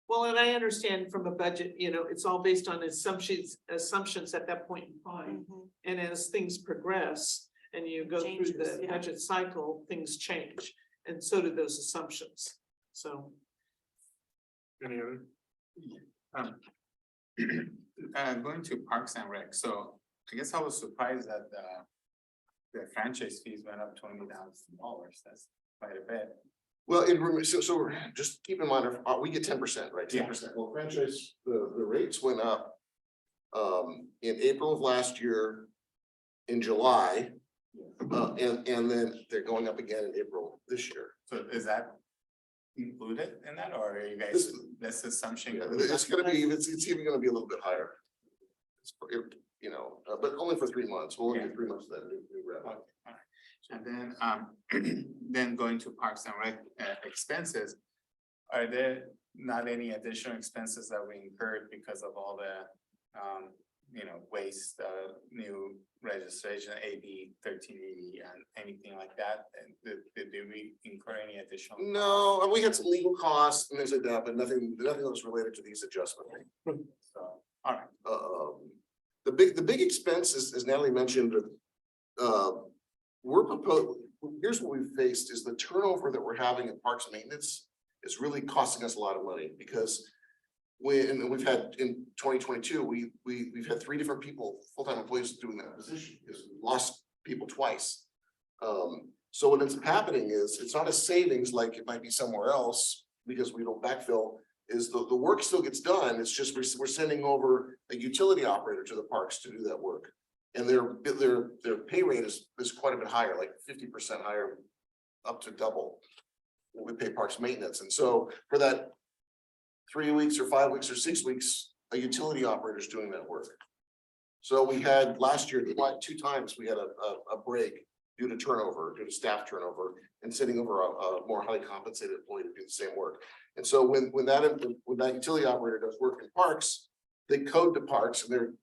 Well, and I understand from a budget, it's all based on assumptions at that point in time. And as things progress and you go through the budget cycle, things change. And so do those assumptions. So. Any other? Going to Parks and Rec, so I guess I was surprised that the franchise fees went up $20,000. That's quite a bit. Well, so just keep in mind, we get 10%, right? 10%. Well, franchise, the rates went up in April of last year, in July, and then they're going up again in April this year. So is that included in that, or are you guys, this assumption? It's gonna be, it's even gonna be a little bit higher. But only for 3 months. We'll only get 3 months of that new revenue. Okay, all right. And then, then going to Parks and Rec expenses, are there not any additional expenses that we incurred because of all the, waste, new registration, AB 1380 and anything like that? And did we incur any additional? No, and we had some legal costs and things like that, but nothing that was related to these adjustments. So, all right. The big expense is, as Natalie mentioned, we're here's what we've faced is the turnover that we're having in parks maintenance is really costing us a lot of money because we've had in 2022, we've had 3 different people, full-time employees doing that position because we lost people twice. So what ends up happening is it's not a savings like it might be somewhere else because we don't backfill. Is the work still gets done. It's just we're sending over a utility operator to the parks to do that work. And their pay rate is quite a bit higher, like 50% higher, up to double what we pay parks maintenance. And so for that 3 weeks or 5 weeks or 6 weeks, a utility operator is doing that work. So we had last year, 2 times we had a break due to turnover, due to staff turnover, and sending over a more highly compensated employee to do the same work. And so when that utility operator does work in parks, they code to parks and they're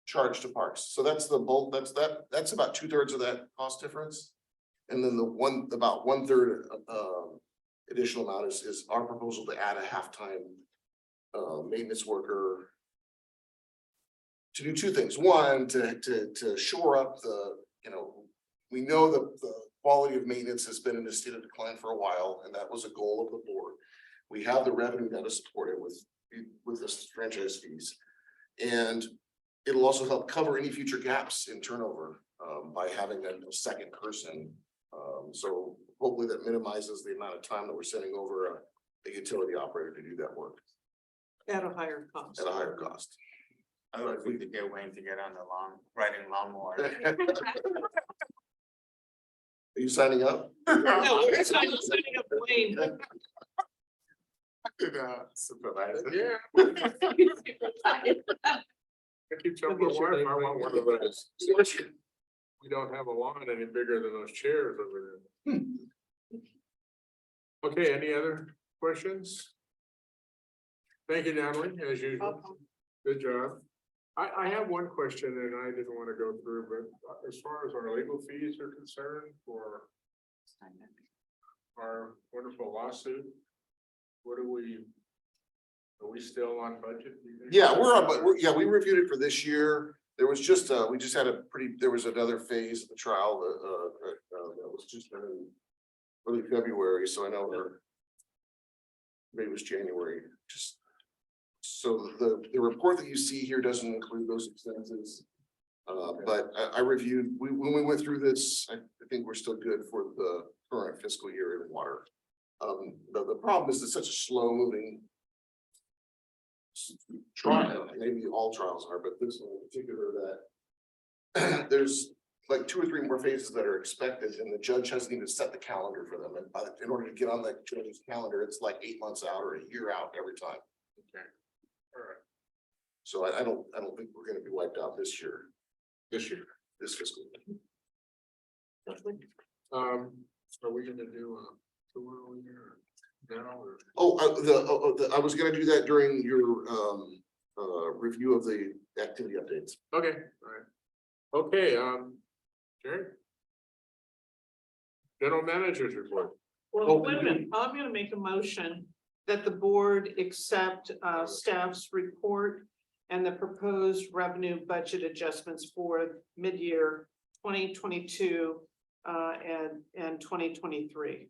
charged to parks. So that's the bulk, that's about 2/3 of that cost difference. And then about 1/3 additional amount is our proposal to add a halftime maintenance worker to do 2 things. One, to shore up we know that the quality of maintenance has been in a state of decline for a while, and that was a goal of the board. We have the revenue now to support it with this franchise fees. And it'll also help cover any future gaps in turnover by having a second person. So hopefully that minimizes the amount of time that we're sending over a utility operator to do that work At a higher cost. at a higher cost. Otherwise, we could get Wayne to get on the riding lawnmower. Are you signing up? No, we're signing up Wayne. Supervisor. Yeah. I keep telling my wife I want one of those. We don't have a lawn any bigger than those chairs over there. Okay, any other questions? Thank you, Natalie, as usual. Good job. I have one question and I didn't want to go through, but as far as our legal fees are concerned for our wonderful lawsuit, are we still on budget? do you think? Yeah, we're on, but we reviewed it for this year. There was just, we just had there was another phase of the trial that was just done in early February, so I know maybe it was January, just. So the report that you see here doesn't include those expenses. But I reviewed, when we went through this, I think we're still good for the current fiscal year in water. The problem is it's such a slow moving trial, maybe all trials are, but this one in particular that there's like 2 or 3 more phases that are expected and the judge hasn't even set the calendar for them. And in order to get on that judge's calendar, it's like 8 months out or a year out every time. Okay. All right. So I don't think we're gonna be wiped out this year, this fiscal year. Are we gonna do a tour here now or? I was gonna do that during your review of the activity updates. Okay, all right. Okay, Jerry? General managers report. Well, wait a minute, I'm gonna make a motion that the board accept staff's report and the proposed revenue budget adjustments for mid-year 2022 and 2023.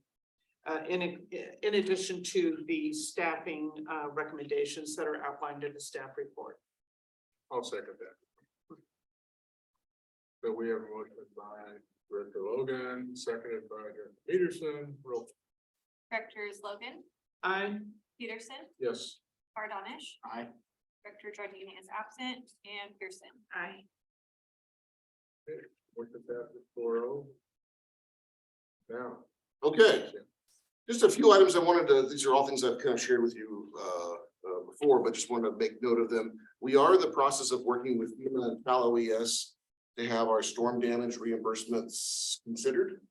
In addition to the staffing recommendations that are outlined in the staff report. I'll second that. So we have a motion by Director Logan, seconded by Director Peterson. Roll. Directors Logan, Peterson, Yes. Bardonish, Aye. Director Giardini is absent, and Pearson. Aye. Look at that, 4-0. Now. Okay, just a few items I wanted to, these are all things I've kind of shared with you before, but just wanted to make note of them. We are in the process of working with FEMA and Cal OES to have our storm damage reimbursements considered.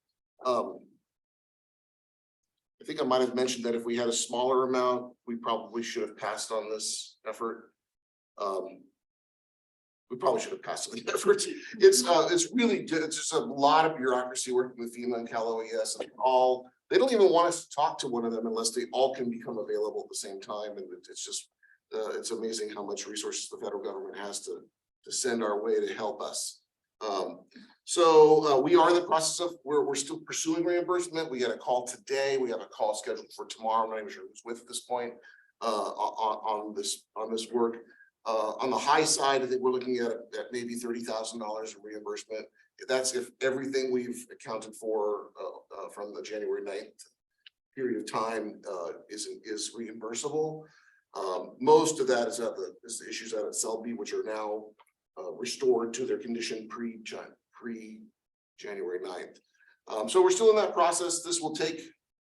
I think I might have mentioned that if we had a smaller amount, we probably should have passed on this effort. We probably should have passed on the effort. It's really, it's just a lot of bureaucracy working with FEMA and Cal OES and they don't even want us to talk to one of them unless they all can become available at the same time. And it's just, it's amazing how much resources the federal government has to send our way to help us. We are in the process of, we're still pursuing reimbursement. We had a call today. We have a call scheduled for tomorrow. I'm not even sure who's with at this point, on this work. On the high side, I think we're looking at maybe $30,000 in reimbursement. That's if everything we've accounted for, from the January 9th period of time, is reimbursable. Most of that is the issues out at Selby, which are now restored to their condition pre-January 9th. So we're still in that process. This will take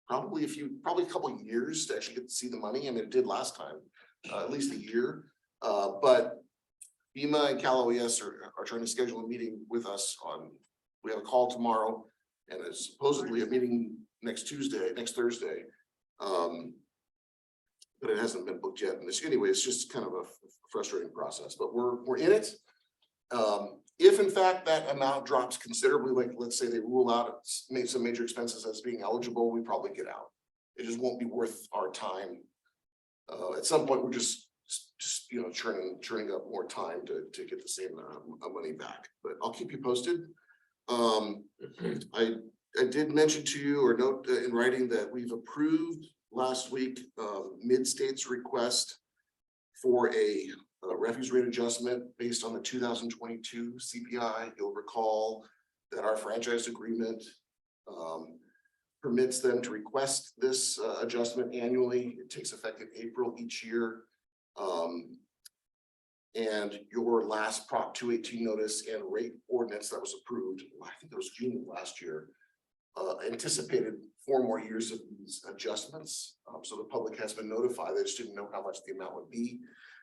probably a couple of years to actually get to see the money. I mean, it did last time, at least a year. But FEMA and Cal OES are trying to schedule a meeting with us we have a call tomorrow, and it's supposedly a meeting next Thursday. But it hasn't been booked yet. And anyway, it's just kind of a frustrating process, but we're in it. If in fact that amount drops considerably, like let's say they rule out some major expenses as being eligible, we probably get out. It just won't be worth our time. At some point, we're just churning up more time to get the same amount of money back. But I'll keep you posted. I did mention to you or note in writing that we've approved last week Mid-State's request for a refuse rate adjustment based on the 2022 CPI. You'll recall that our franchise agreement permits them to request this adjustment annually. It takes effect in April each year. And your last Prop 218 notice and rate ordinance that was approved, I think it was June of last year, anticipated 4 more years of these adjustments. So the public has been notified. They just didn't know how much the amount would be.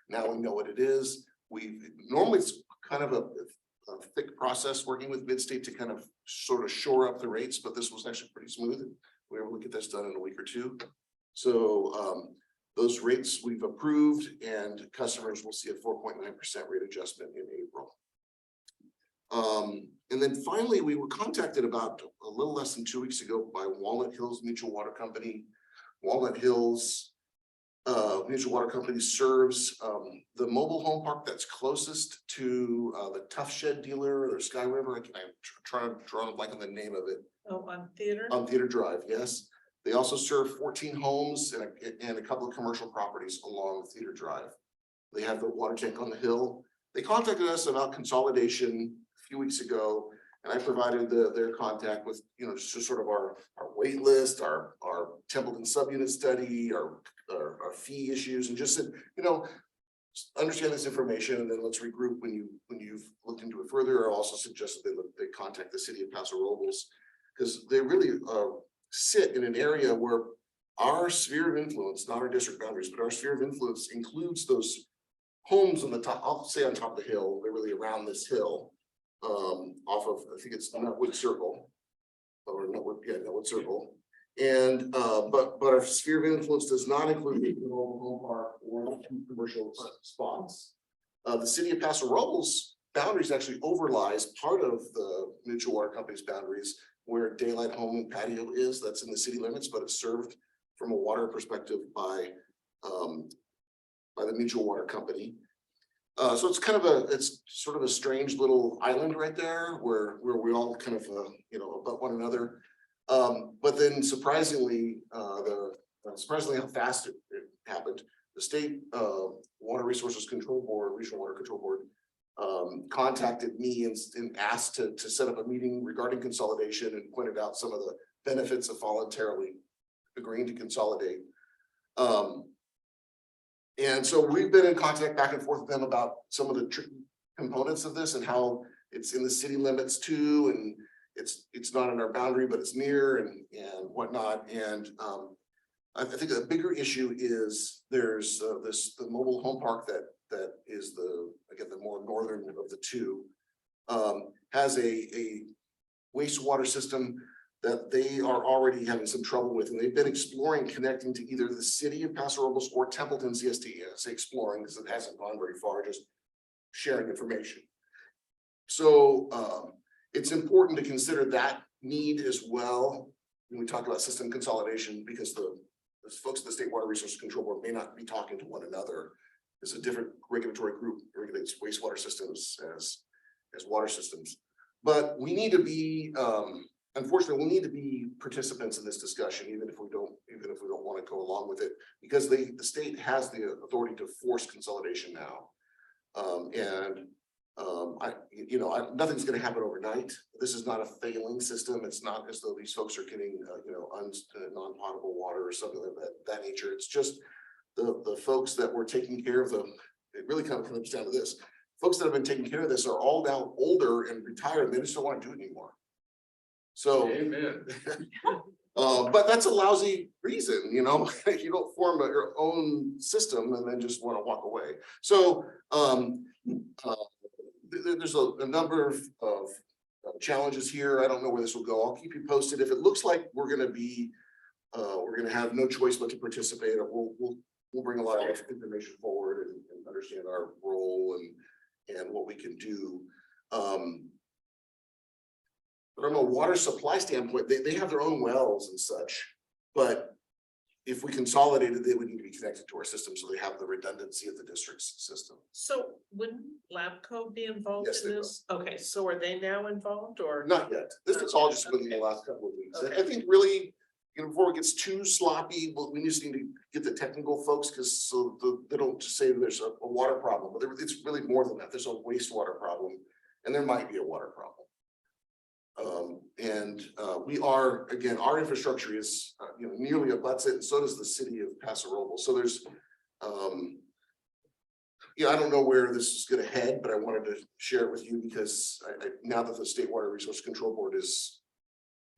Now we know what it is. Normally it's kind of a thick process working with Mid-State to kind of sort of shore up the rates, but this was actually pretty smooth. We were able to get this done in a week or two. So those rates we've approved, and customers will see a 4.9% rate adjustment in April. And then finally, we were contacted about a little less than 2 weeks ago by Walnut Hills Mutual Water Company. Walnut Hills Mutual Water Company serves the mobile home park that's closest to the Tough Shed dealer or Sky River. I'm trying to draw a blank on the name of it. Oh, on Theater? On Theater Drive, yes. They also serve 14 homes and a couple of commercial properties along Theater Drive. They have the water tank on the hill. They contacted us about consolidation a few weeks ago, and I provided their contact with, just sort of our wait list, our Templeton subunit study, our fee issues, and just said, understand this information, and then let's regroup when you've looked into it further. I also suggested they contact the city of Paso Robles, because they really sit in an area where our sphere of influence, not our district boundaries, but our sphere of influence includes those homes on the top, I'll say on top of the hill. They're really around this hill, off of, I think it's Nutwood Circle, or Nutwood Circle. And but our sphere of influence does not include the mobile home park or the 2 commercial spots. The city of Paso Robles boundaries actually overlies part of the Mutual Water Company's boundaries, where Daylight Home and Patio is. That's in the city limits, but it's served from a water perspective by the Mutual Water Company. So it's it's sort of a strange little island right there where we all kind of abut one another. But then surprisingly how fast it happened. The state Water Resources Control Board, Regional Water Control Board, contacted me and asked to set up a meeting regarding consolidation, and pointed out some of the benefits of voluntarily agreeing to consolidate. And so we've been in contact back and forth with them about some of the tricky components of this and how it's in the city limits too, and it's not in our boundary, but it's near and whatnot. And I think a bigger issue is there's the mobile home park that is the more northern of the two, has a wastewater system that they are already having some trouble with, and they've been exploring connecting to either the city of Paso Robles or Templeton CST. I say exploring because it hasn't gone very far, just sharing information. So it's important to consider that need as well when we talk about system consolidation, because the folks at the State Water Resources Control Board may not be talking to one another. It's a different regulatory group that regulates wastewater systems as water systems. But we need to be, unfortunately, we need to be participants in this discussion, even if we don't want to go along with it, because the state has the authority to force consolidation now. Nothing's gonna happen overnight. This is not a failing system. It's not as though these folks are getting, non-potable water or something of that nature. It's just the folks that were taking care of them. It really kind of comes down to this. Folks that have been taking care of this are all now older and retired. They just don't want to do it anymore. So, Amen. but that's a lousy reason, you don't form your own system and then just want to walk away. So, there's a number of challenges here. I don't know where this will go. I'll keep you posted. If it looks like we're gonna have no choice but to participate, we'll bring a lot of information forward and understand our role and what we can do. From a water supply standpoint, they have their own wells and such, but if we consolidated, they would need to be connected to our system, so they have the redundancy of the district's system. So wouldn't Labco be involved Yes, in they will. this? Okay, so are they now involved or? Not yet. This is all just within the last couple of weeks. Okay. I think really, before it gets too sloppy, we just need to get the technical folks, because they don't just say there's a water problem, but it's really more than that. There's a wastewater problem, and there might be a water problem. We are, again, our infrastructure is, nearly abuts it, and so does the city of Paso Robles. So there's, I don't know where this is gonna head, but I wanted to share it with you because now that the State Water Resource Control Board is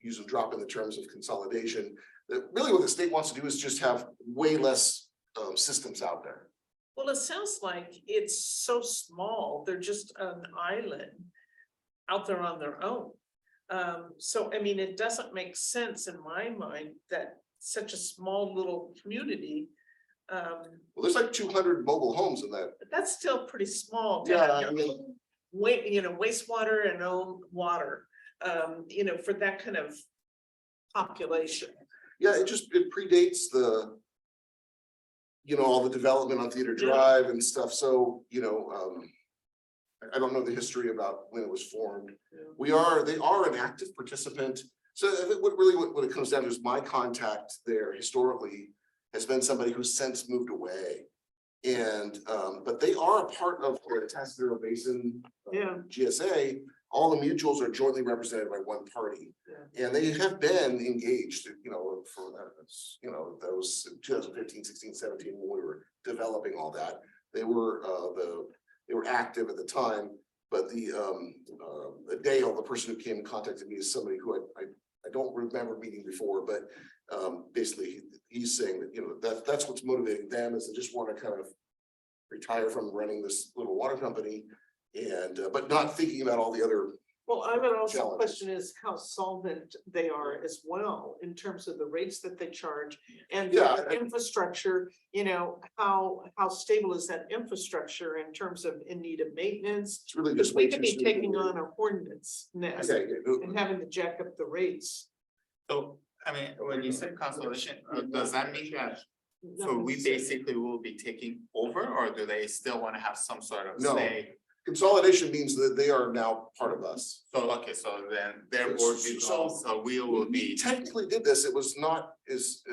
using drop in the terms of consolidation, that really what the state wants to do is just have way less systems out there. Well, it sounds like it's so small, they're just an island out there on their own. So, I mean, it doesn't make sense in my mind that such a small little community. Well, there's like 200 mobile homes in that. But that's still pretty small. to Yeah, have I your mean- own wastewater and own water, for that kind of population. Yeah, it predates all the development on Theater Drive and stuff. So, I don't know the history about when it was formed. They are an active participant. So I think what it comes down to is my contact there historically has been somebody who's since moved away. And, but they are a part of the Atascadero Basin Yeah. GSA. All the mutuals are jointly represented by one party. And they have been engaged, for that was 2015, 16, 17, when we were developing all that. They were active at the time, but Dale, the person who came and contacted me, is somebody who I don't remember meeting before, but basically he's saying that, that's what's motivating them, is they just want to kind of retire from running this little water company and, but not thinking about all the other. Well, I would also Challenges. question is how solvent they are as well in terms of the rates that they charge and Yeah, the infrastructure, how stable is that infrastructure in terms of in need of maintenance? It's really Because just. we way could too be soon to taking worry. on a hornet's nest Okay, and having to jack up the rates. So, I mean, when you say consolidation, does that mean that, so we basically will be taking over, or do they still want to have some sort of No. say? Consolidation means that they are now part of us. So, okay, so then their board dissolves, so we will We be. technically did this. It was not as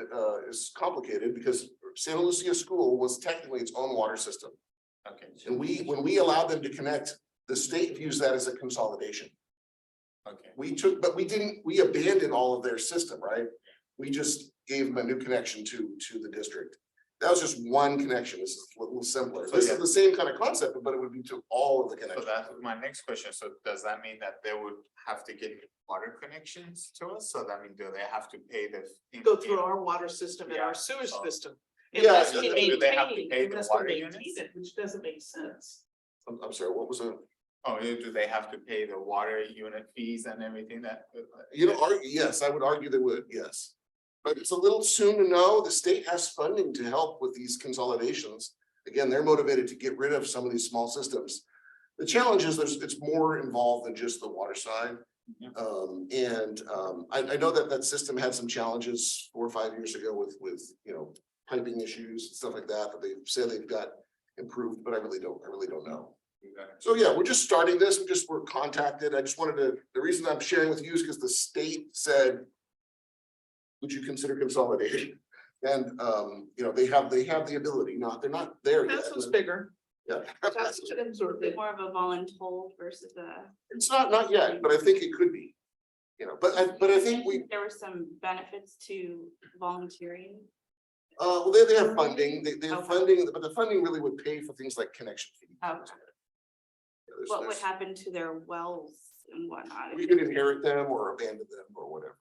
complicated because Santa Lucia School was technically its own water system. Okay. And when we allowed them to connect, the state views that as a consolidation. Okay. We abandoned all of their system, right? We just gave them a new connection to the district. That was just one connection. This is a little simpler. So, This yeah. is the same kind of concept, but it would be to all of the So connections. that's my next question. So does that mean that they would have to get water connections to us? So that means do they have to pay the? Go through our water system and Yeah, our sewer so- system. Yeah, Unless so we do they have to maintain, pay the unless water we maintain units? it, which doesn't make sense. I'm sorry, what was it? Oh, do they have to pay the water unit fees and everything that? Yes, I would argue they would, yes. But it's a little soon to know. The state has funding to help with these consolidations. Again, they're motivated to get rid of some of these small systems. The challenge is it's more involved than just the water side. Yeah. I know that system had some challenges 4 or 5 years ago with piping issues and stuff like that, but they said they've got improved, but I really don't know. So yeah, we're just starting this, we're contacted, I just wanted to, the reason I'm sharing with you is because the state said, would you consider consolidating? And, you know, they have the ability, they're not there yet. Pencil's bigger. Yeah. That's to absorb it. More of a voluntold versus a. It's not yet, but I think it could be, you know, but I think we, There were some benefits to volunteering. well, they have funding, they have Okay. funding, but the funding really would pay for things like connection fees. Okay. Yeah, there's- What would there's- happen to their wells and whatnot? We could inherit them or abandon them or whatever.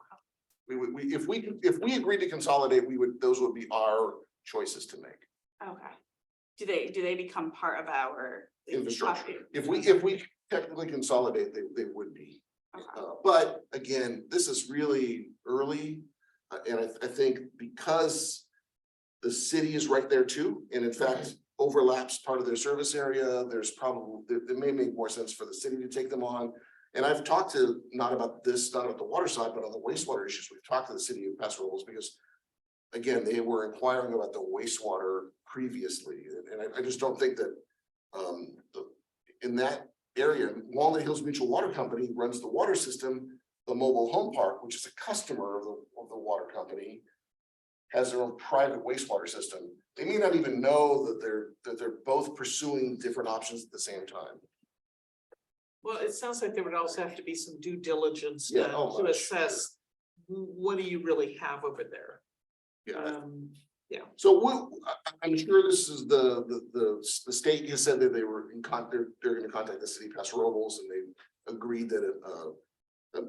If we agreed to consolidate, those would be our choices to make. Okay. Do they become part of our? Infrastructure. If we technically consolidate, they would be. Okay. But again, this is really early. And I think because the city is right there too, and in fact overlaps part of their service area, there's probably, it may make more sense for the city to take them on. And I've talked to, not about the water side, but on the wastewater issues, we've talked to the city of Paso Robles because again, they were inquiring about the wastewater previously, and I just don't think that in that area, Walnut Hills Mutual Water Company runs the water system. The mobile home park, which is a customer of the water company, has their own private wastewater system. They may not even know that they're both pursuing different options at the same time. Well, it sounds like there would also have to be some due diligence Yeah, done oh, to much. assess what do you really have over there? Yeah. Um, I'm sure this is the state has said that they were they're gonna contact the city of Paso Robles, and they agreed that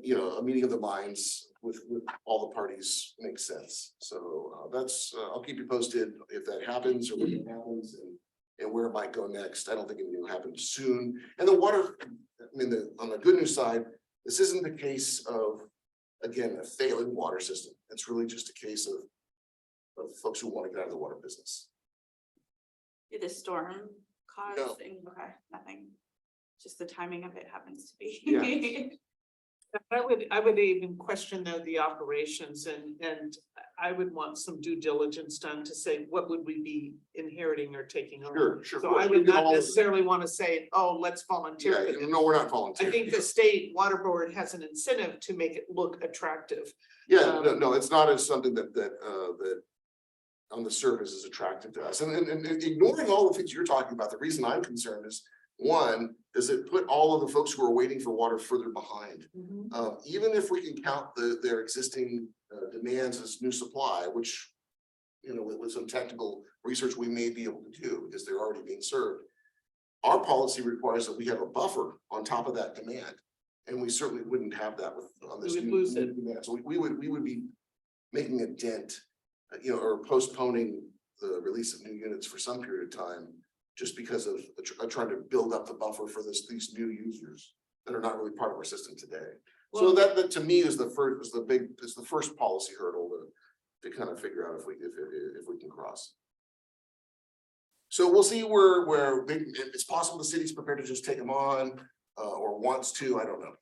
you know, a meeting of the minds with all the parties makes sense. So that's, I'll keep you posted if that happens or when it happens and where it might go next. I don't think anything will happen soon. And the water, I mean, on the good news side, this isn't the case of, again, a failing water system. It's really just a case of folks who want to get out of the water business. Did the storm cause? No. Okay, nothing. Just the timing of it happens to be. Yeah. I would even question though the operations and I would want some due diligence done to say, what would we be inheriting or taking over? Sure. So I would not necessarily want to say, oh, let's volunteer. Yeah, for this. no, we're not I volunteering. think the state water board has an incentive to make it look attractive. Yeah, no, it's not as something that on the surface is attractive to us. And ignoring all the things you're talking about, the reason I'm concerned is, one, does it put all of the folks who are waiting for water further behind? Even if we can count their existing demands as new supply, which, you know, with some technical research we may be able to do because they're already being served. Our policy requires that we have a buffer on top of that demand. And we certainly wouldn't have that on this. We would new lose it. demand. So we would be making a dent, you know, or postponing the release of new units for some period of time. Just because of trying to build up the buffer for these new users that are not really part of our system today. So Well- that to me is the first policy hurdle to kind of figure out if we can cross. So we'll see where it's possible the city's prepared to just take them on or wants to, I don't know.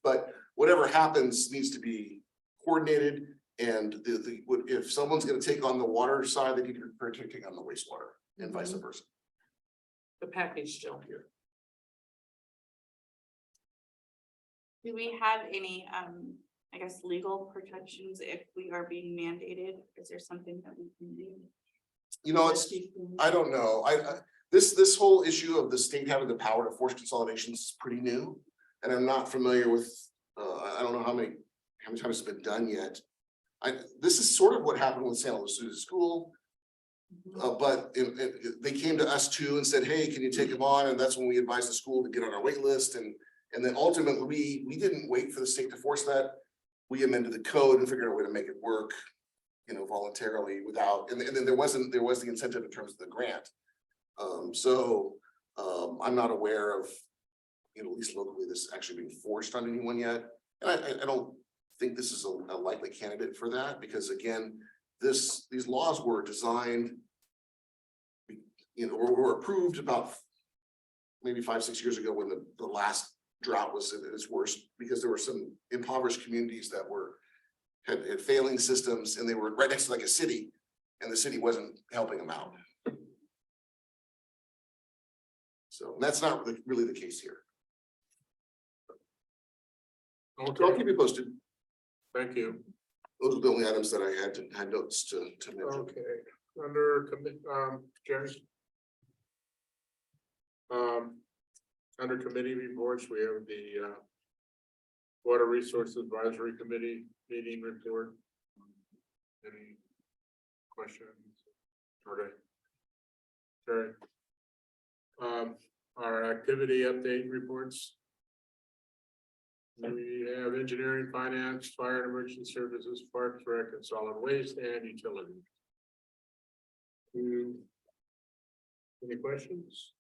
But whatever happens needs to be coordinated, and if someone's gonna take on the water side, they need to be prepared to take on the wastewater. And vice versa. The package deal here. Do we have any, I guess, legal protections if we are being mandated? Is there something that we can do? You know, I don't know. This whole issue of the state having the power to force consolidations is pretty new. And I'm not familiar with, I don't know how many times it's been done yet. This is sort of what happened with San Luis School. But they came to us too and said, hey, can you take them on? And that's when we advised the school to get on our wait list. And then ultimately, we didn't wait for the state to force that. We amended the code and figured out a way to make it work, you know, voluntarily without, and then there was the incentive in terms of the grant. I'm not aware of, you know, at least locally, this actually being forced on anyone yet. And I don't think this is a likely candidate for that, because again, these laws were designed, you know, or were approved about maybe 5-6 years ago when the last drought was at its worst, because there were some impoverished communities that had failing systems, and they were right next to like a city, and the city wasn't helping them out. So that's not really the case here. So I'll Okay, keep you posted. thank you. Those are the only items that I had notes to mention. Okay, under Jerry? Under committee reports, we have the Water Resource Advisory Committee meeting report. Any questions? Okay. Jerry? Our activity update reports. We have engineering, finance, fire and emergency services, parks, rec, and solid waste and utilities. Any questions?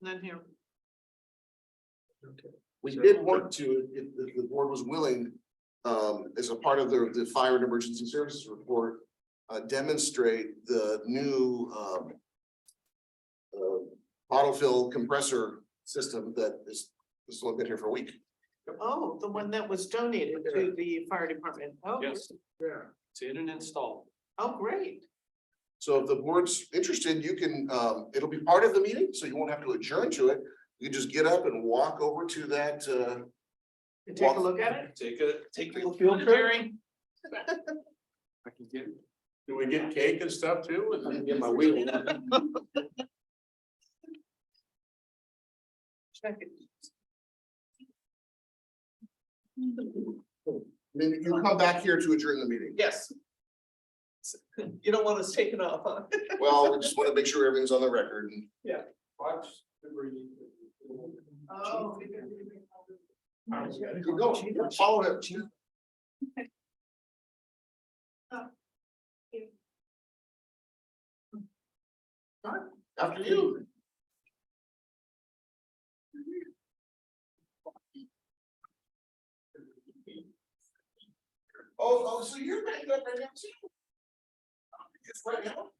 None here. Okay. We did want to, if the board was willing, as a part of the fire and emergency services report, demonstrate the new bottle fill compressor system that is, this has only been here for a week. Oh, the one that was donated to the fire department. Oh, Yes, Yeah, it's in and installed. oh, great. So if the board's interested, you can, it'll be part of the meeting, so you won't have to adjourn to it. You can just get up and walk over to that, You take a look at it? Take a little field trip? Jerry. I can get. do we get cake and stuff too? I can get my wheel. Check it. then you come back here to adjourn the meeting. Yes. You don't want us taking off, huh? Well, we just want to make sure everything's on the record and. Oh. You go, follow him. After you. Oh, so you're back up right now too? It's right now?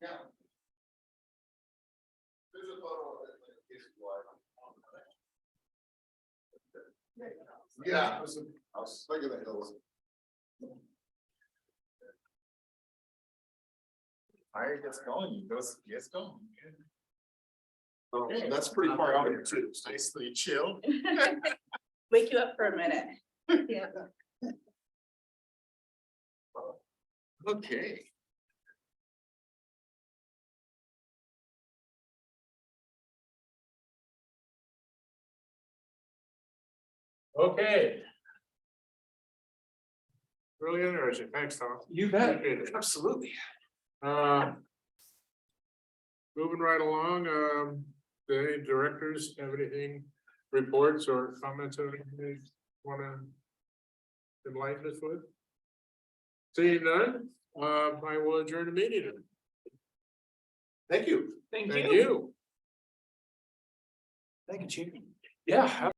Yeah. There's a photo. Yeah. Look at the hills. Fire gets going, gets going. Oh, that's pretty far out here too. Nicely chill. Wake you up for a minute. Yeah. Okay. Okay. Really interesting. Thanks, Tom. You Appreciate it. absolutely. Moving right along, do any directors have anything, reports or comments or anything they wanna enlighten us with? Seeing none, I will adjourn the meeting. Thank you. Thank you. Thank you, Chief. Yeah.